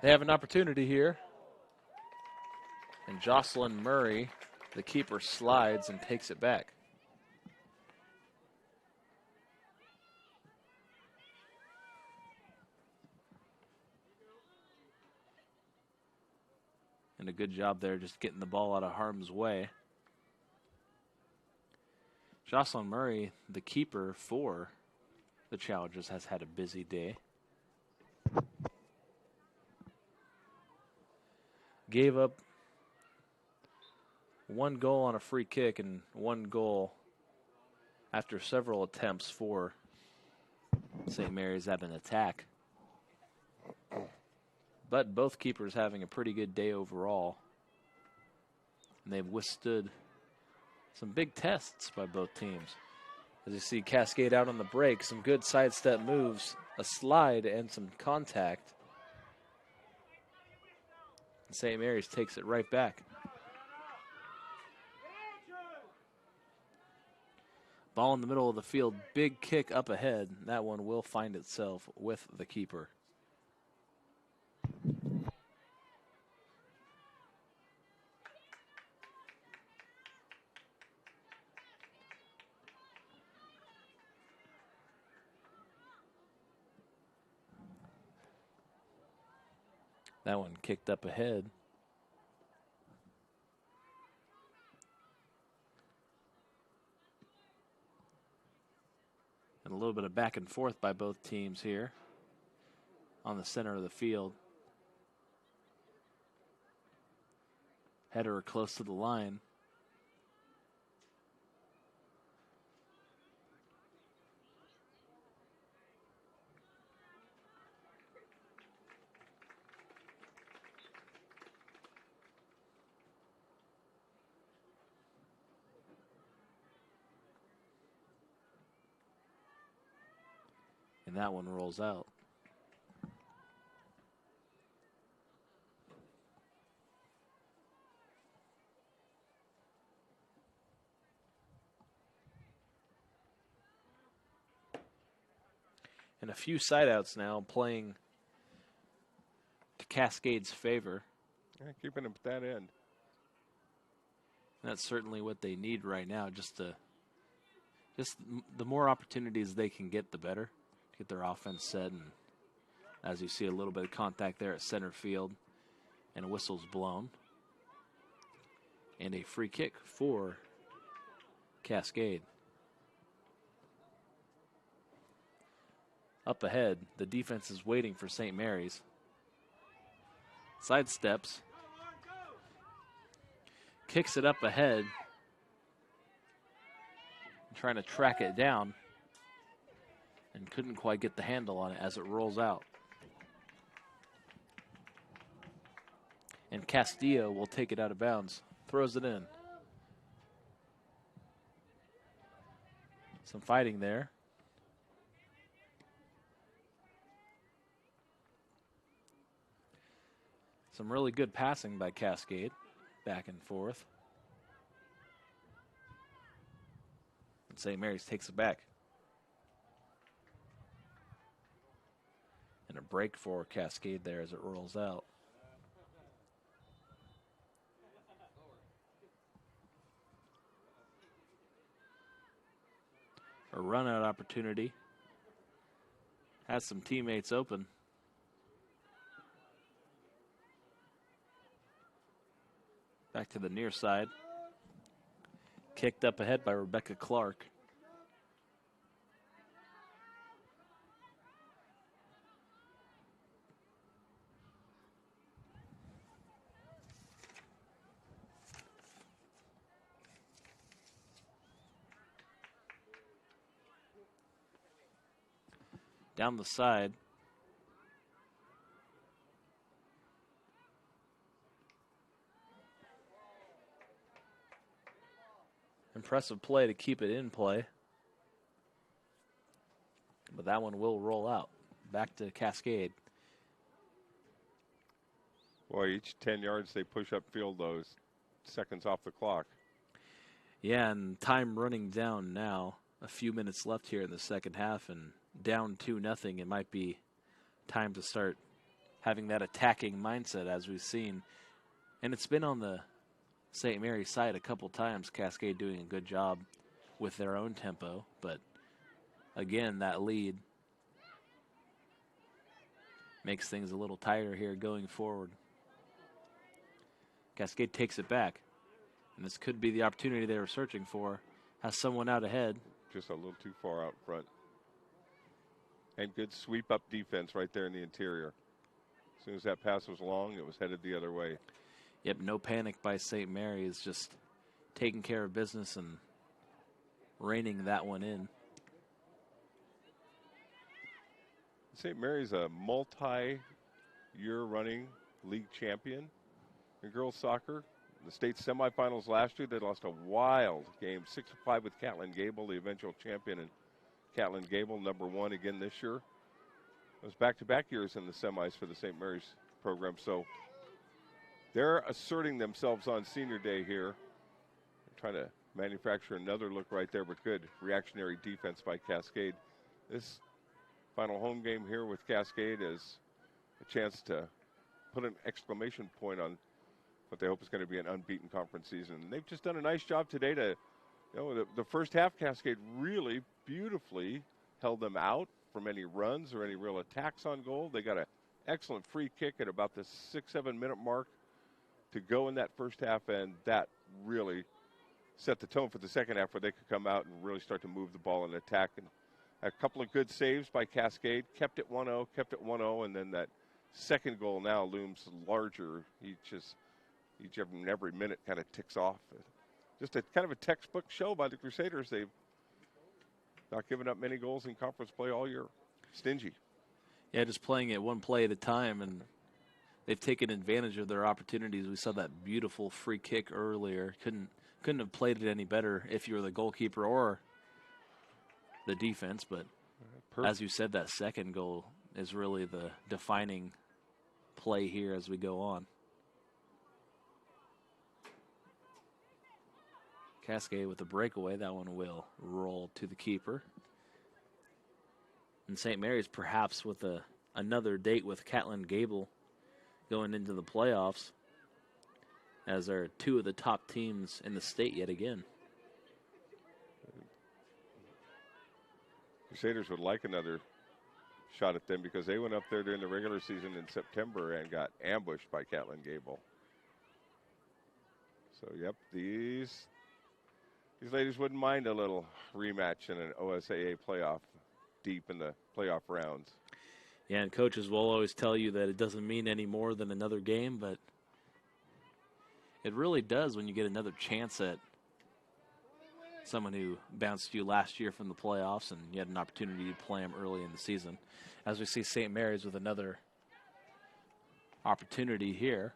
They have an opportunity here. And Jocelyn Murray, the keeper, slides and takes it back. And a good job there just getting the ball out of harm's way. Jocelyn Murray, the keeper for the Challengers, has had a busy day. Gave up 1 goal on a free kick and 1 goal after several attempts for St. Mary's at an attack. But both keepers having a pretty good day overall. And they've withstood some big tests by both teams. As you see Cascade out on the break, some good sidestep moves, a slide, and some contact. And St. Mary's takes it right back. Ball in the middle of the field, big kick up ahead. That one will find itself with the keeper. That one kicked up ahead. And a little bit of back and forth by both teams here on the center of the field. Header close to the line. And that one rolls out. And a few sideouts now playing to Cascade's favor. Yeah, keeping them at that end. And that's certainly what they need right now. Just the more opportunities they can get, the better. Get their offense set, and as you see, a little bit of contact there at center field, and a whistle's blown. And a free kick for Cascade. Up ahead, the defense is waiting for St. Mary's. Sidesteps. Kicks it up ahead. Trying to track it down. And couldn't quite get the handle on it as it rolls out. And Castillo will take it out of bounds. Throws it in. Some fighting there. Some really good passing by Cascade. Back and forth. And St. Mary's takes it back. And a break for Cascade there as it rolls out. A run out opportunity. Has some teammates open. Back to the near side. Kicked up ahead by Rebecca Clark. down the side. Impressive play to keep it in play. But that one will roll out. Back to Cascade. Boy, each 10 yards they push upfield, those seconds off the clock. Yeah, and time running down now. A few minutes left here in the second half, and down 2-0. It might be time to start having that attacking mindset, as we've seen. And it's been on the St. Mary's side a couple times. Cascade doing a good job with their own tempo, but again, that lead makes things a little tighter here going forward. Cascade takes it back, and this could be the opportunity they were searching for. Has someone out ahead. Just a little too far out front. And good sweep-up defense right there in the interior. As soon as that pass was long, it was headed the other way. Yep, no panic by St. Mary's, just taking care of business and reining that one in. St. Mary's a multi-year running league champion in girls soccer. The state semifinals last year, they lost a wild game, 6-5 with Catlin Gable, the eventual champion, and Catlin Gable, #1 again this year. It was back-to-back years in the semis for the St. Mary's program, so they're asserting themselves on senior day here. They're trying to manufacture another look right there, but good reactionary defense by Cascade. This final home game here with Cascade is a chance to put an exclamation point on what they hope is going to be an unbeaten conference season. And they've just done a nice job today to, the first half Cascade really beautifully held them out from any runs or any real attacks on goal. They got an excellent free kick at about the 6-7 minute mark to go in that first half, and that really set the tone for the second half where they could come out and really start to move the ball and attack. And a couple of good saves by Cascade, kept it 1-0, and then that second goal now looms larger. Each and every minute kind of ticks off. Just a kind of a textbook show by the Crusaders. They've not given up many goals in conference play all year. Stingy. Yeah, just playing it one play at a time, and they've taken advantage of their opportunities. We saw that beautiful free kick earlier. Couldn't have played it any better if you were the goalkeeper or the defense, but as you said, that second goal is really the defining play here as we go on. Cascade with a breakaway. That one will roll to the keeper. And St. Mary's perhaps with another date with Catlin Gable going into the playoffs, as they're two of the top teams in the state yet again. Crusaders would like another shot at them because they went up there during the regular season in September and got ambushed by Catlin Gable. So, yep, these ladies wouldn't mind a little rematch in an OSAA playoff deep in the playoff rounds. Yeah, and coaches will always tell you that it doesn't mean any more than another game, but it really does when you get another chance at someone who bounced you last year from the playoffs and you had an opportunity to play them early in the season. As we see St. Mary's with another opportunity here.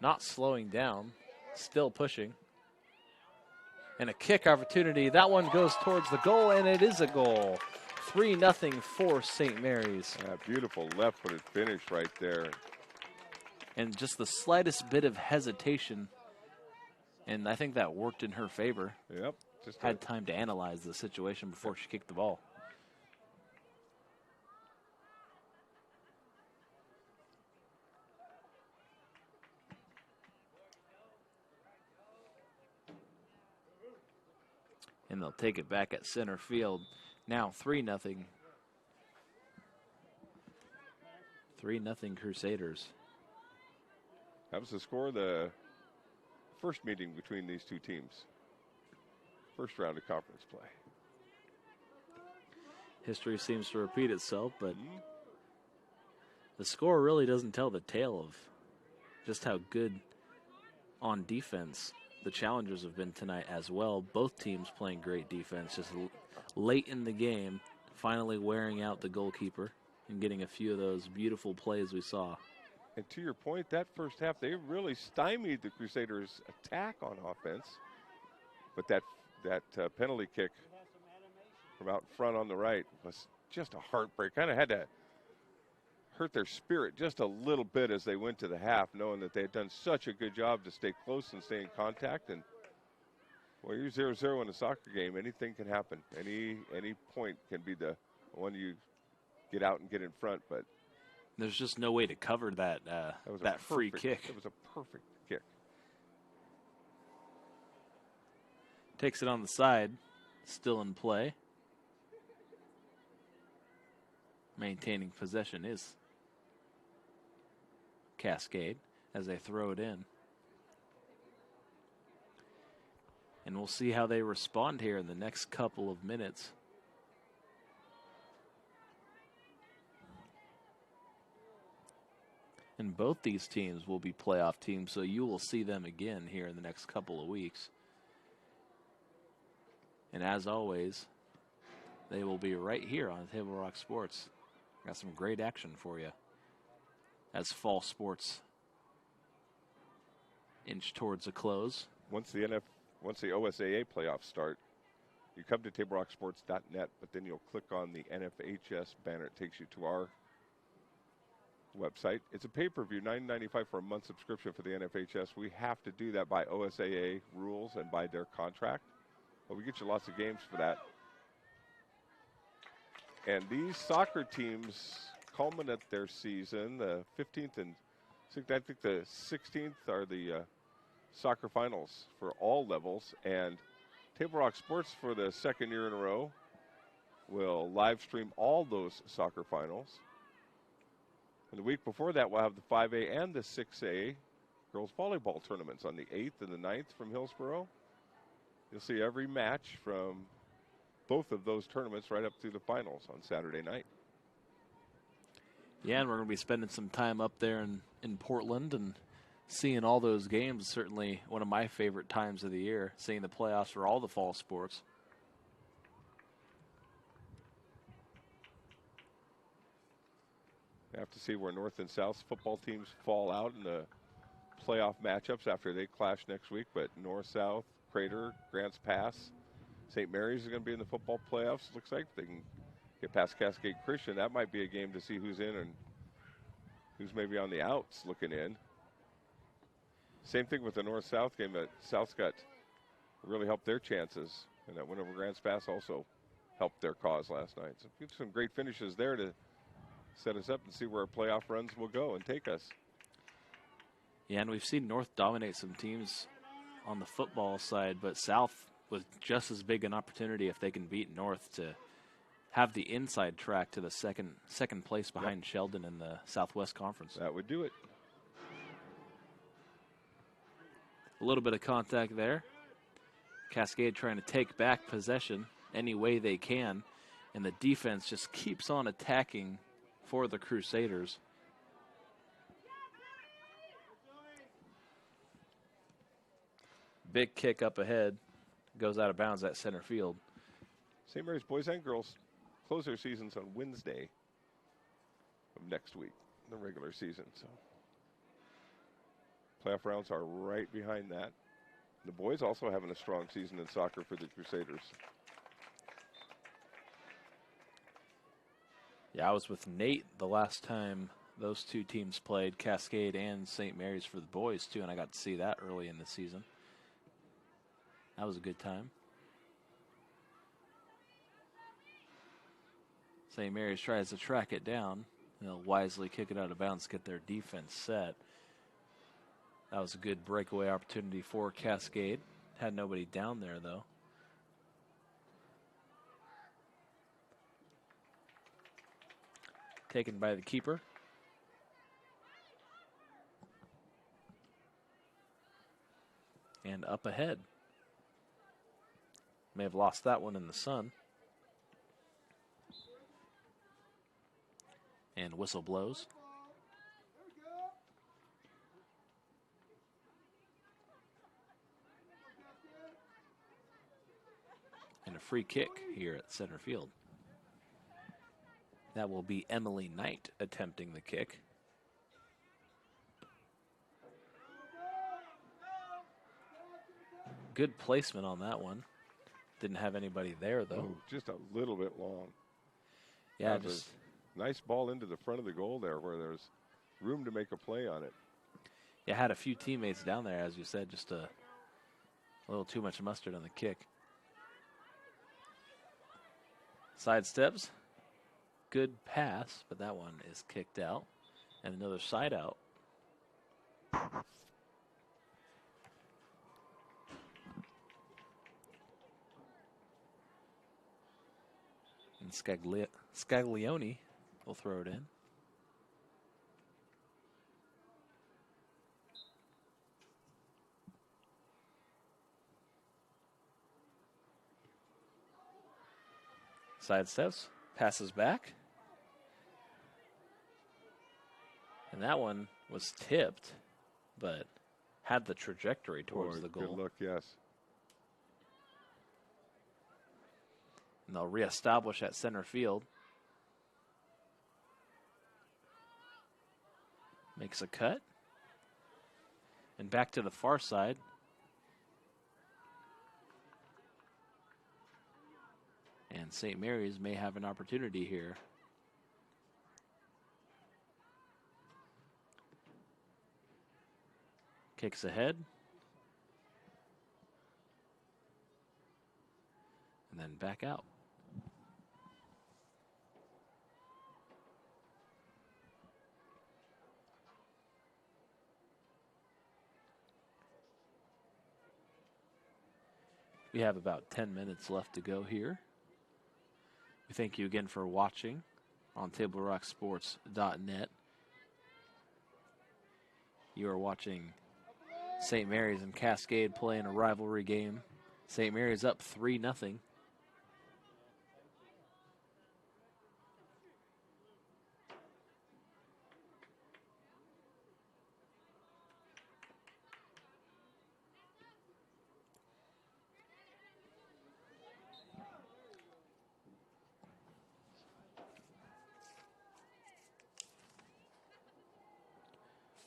Not slowing down, still pushing. And a kick opportunity. That one goes towards the goal, and it is a goal. 3-0 for St. Mary's. Yeah, beautiful left-footed finish right there. And just the slightest bit of hesitation, and I think that worked in her favor. Yep. Just had time to analyze the situation before she kicked the ball. And they'll take it back at center field. Now 3-0. 3-0 Crusaders. That was the score of the first meeting between these two teams. First round of conference play. History seems to repeat itself, but the score really doesn't tell the tale of just how good on defense the challengers have been tonight as well. Both teams playing great defense. Just late in the game, finally wearing out the goalkeeper and getting a few of those beautiful plays we saw. And to your point, that first half, they really stymied the Crusaders' attack on offense. But that penalty kick from out front on the right was just a heartbreak. Kind of had to hurt their spirit just a little bit as they went to the half, knowing that they had done such a good job to stay close and stay in contact. And well, you're 0-0 in a soccer game. Anything can happen. Any point can be the one you get out and get in front. But there's just no way to cover that free kick. It was a perfect kick. Takes it on the side, still in play. Maintaining possession is Cascade as they throw it in. And we'll see how they respond here in the next couple of minutes. And both these teams will be playoff teams, so you will see them again here in the next couple of weeks. And as always, they will be right here on Table Rock Sports. Got some great action for you as fall sports inch towards a close. Once the OSAA playoffs start, you come to TableRockSports.net, but then you'll click on the NFHS banner. It takes you to our website. It's a pay-per-view, $9.95 for a month subscription for the NFHS. We have to do that by OSAA rules and by their contract, but we get you lots of games for that. And these soccer teams culminate their season, the 15th and 16th, I think the 16th are the soccer finals for all levels. And Table Rock Sports, for the second year in a row, will live stream all those soccer finals. And the week before that, we'll have the 5A and the 6A girls volleyball tournaments on the 8th and the 9th from Hillsborough. You'll see every match from both of those tournaments right up through the finals on Saturday night. Yeah, and we're going to be spending some time up there in Portland and seeing all those games. Certainly one of my favorite times of the year, seeing the playoffs for all the fall sports. You have to see where North and South football teams fall out in the playoff matchups after they clash next week. But North, South, Crater, Grants Pass, St. Mary's is going to be in the football playoffs. Looks like they can get past Cascade Christian. That might be a game to see who's in and who's maybe on the outs looking in. Same thing with the North-South game. That South's got really helped their chances, and that win over Grants Pass also helped their cause last night. So some great finishes there to set us up and see where our playoff runs will go and take us. Yeah, and we've seen North dominate some teams on the football side, but South was just as big an opportunity if they can beat North to have the inside track to the second place behind Sheldon in the Southwest Conference. That would do it. A little bit of contact there. Cascade trying to take back possession any way they can, and the defense just keeps on attacking for the Crusaders. Big kick up ahead. Goes out of bounds at center field. St. Mary's boys and girls close their seasons on Wednesday of next week, the regular season. So playoff rounds are right behind that. The boys also having a strong season in soccer for the Crusaders. Yeah, I was with Nate the last time those two teams played, Cascade and St. Mary's for the boys too, and I got to see that early in the season. That was a good time. St. Mary's tries to track it down. They'll wisely kick it out of bounds, get their defense set. That was a good breakaway opportunity for Cascade. Had nobody down there, though. Taken by the keeper. And up ahead. May have lost that one in the sun. And whistle blows. And a free kick here at center field. That will be Emily Knight attempting the kick. Good placement on that one. Didn't have anybody there, though. Oh, just a little bit long. Yeah, That was a nice ball into the front of the goal there where there's room to make a play on it. Yeah, had a few teammates down there, as you said, just a little too much mustard on the kick. Side steps. Good pass, but that one is kicked out. And another side out. And Scaglione will throw it in. Side steps, passes back. And that one was tipped, but had the trajectory towards the goal. Good look, yes. And they'll reestablish at center field. Makes a cut. And back to the far side. And St. Mary's may have an opportunity here. Kicks ahead. And then back out. We have about 10 minutes left to go here. We thank you again for watching on TableRockSports.net. You are watching St. Mary's and Cascade playing a rivalry game. St. Mary's up 3-0.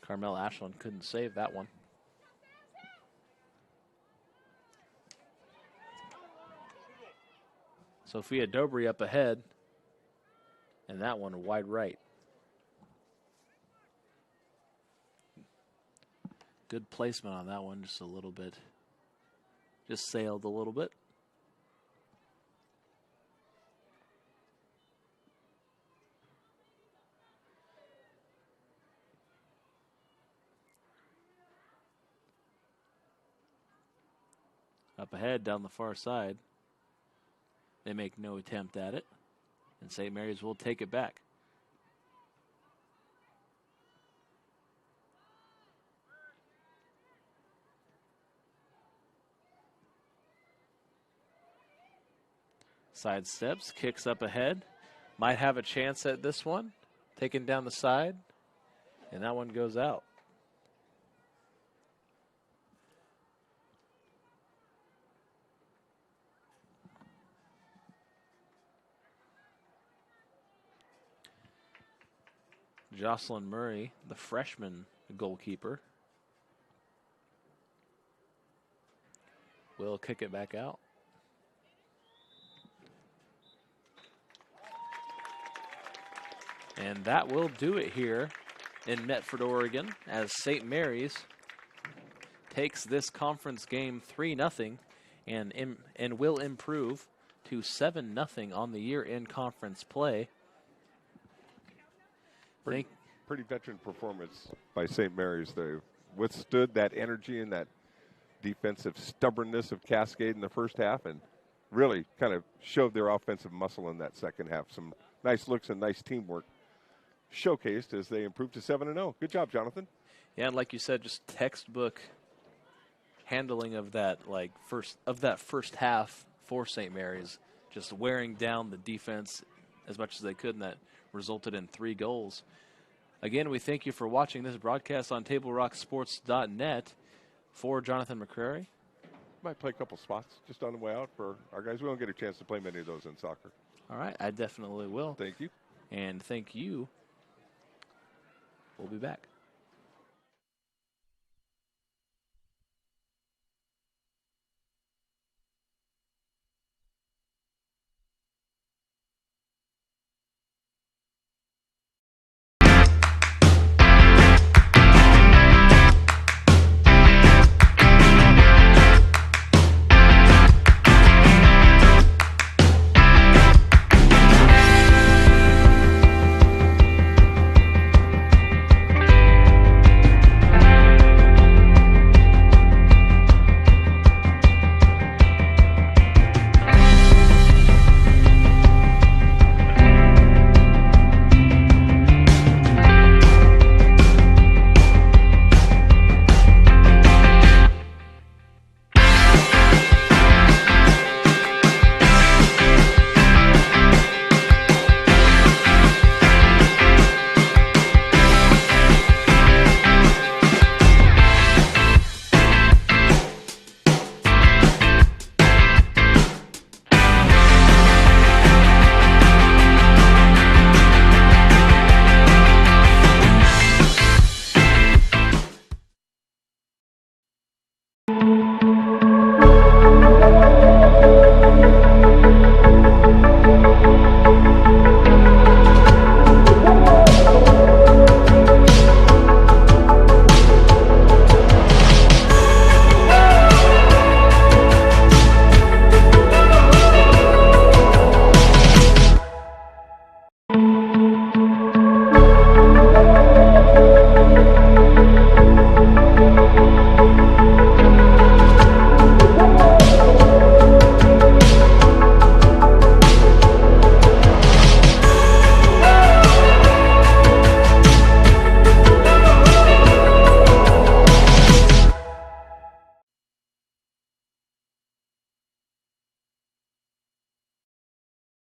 Carmel Ashland couldn't save that one. Sophia Dobry up ahead. And that one wide right. Good placement on that one, just a little bit. Just sailed a little bit. Up ahead, down the far side. They make no attempt at it. And St. Mary's will take it back. Side steps, kicks up ahead. Might have a chance at this one. Taken down the side. And that one goes out. Jocelyn Murray, the freshman goalkeeper, will kick it back out. And that will do it here in Medford, Oregon, as St. Mary's takes this conference game 3-0 and will improve to 7-0 on the year in conference play. Pretty veteran performance by St. Mary's. They withstood that energy and that defensive stubbornness of Cascade in the first half and really kind of showed their offensive muscle in that second half. Some nice looks and nice teamwork showcased as they improved to 7-0. Good job, Jonathan. Yeah, and like you said, just textbook handling of that first half for St. Mary's, just wearing down the defense as much as they could, and that resulted in 3 goals. Again, we thank you for watching this broadcast on TableRockSports.net. For Jonathan McCrary. Might play a couple spots just on the way out for our guys. We don't get a chance to play many of those in soccer. All right, I definitely will. Thank you. And thank you. We'll be back.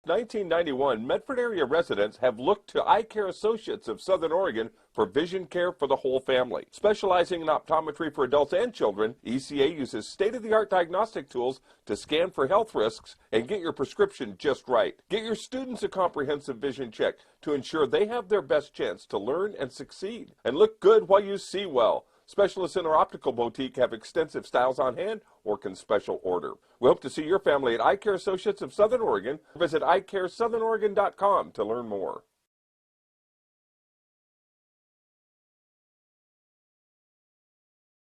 In 1991, Medford area residents have looked to Eye Care Associates of Southern Oregon for vision care for the whole family. Specializing in optometry for adults and children, ECA uses state-of-the-art diagnostic tools to scan for health risks and get your prescription just right. Get your students a comprehensive vision check to ensure they have their best chance to learn and succeed. And look good while you see well. Specialists in our optical boutique have extensive styles on hand or can special order. We hope to see your family at Eye Care Associates of Southern Oregon. Visit eyecaresouthernoregon.com to learn more.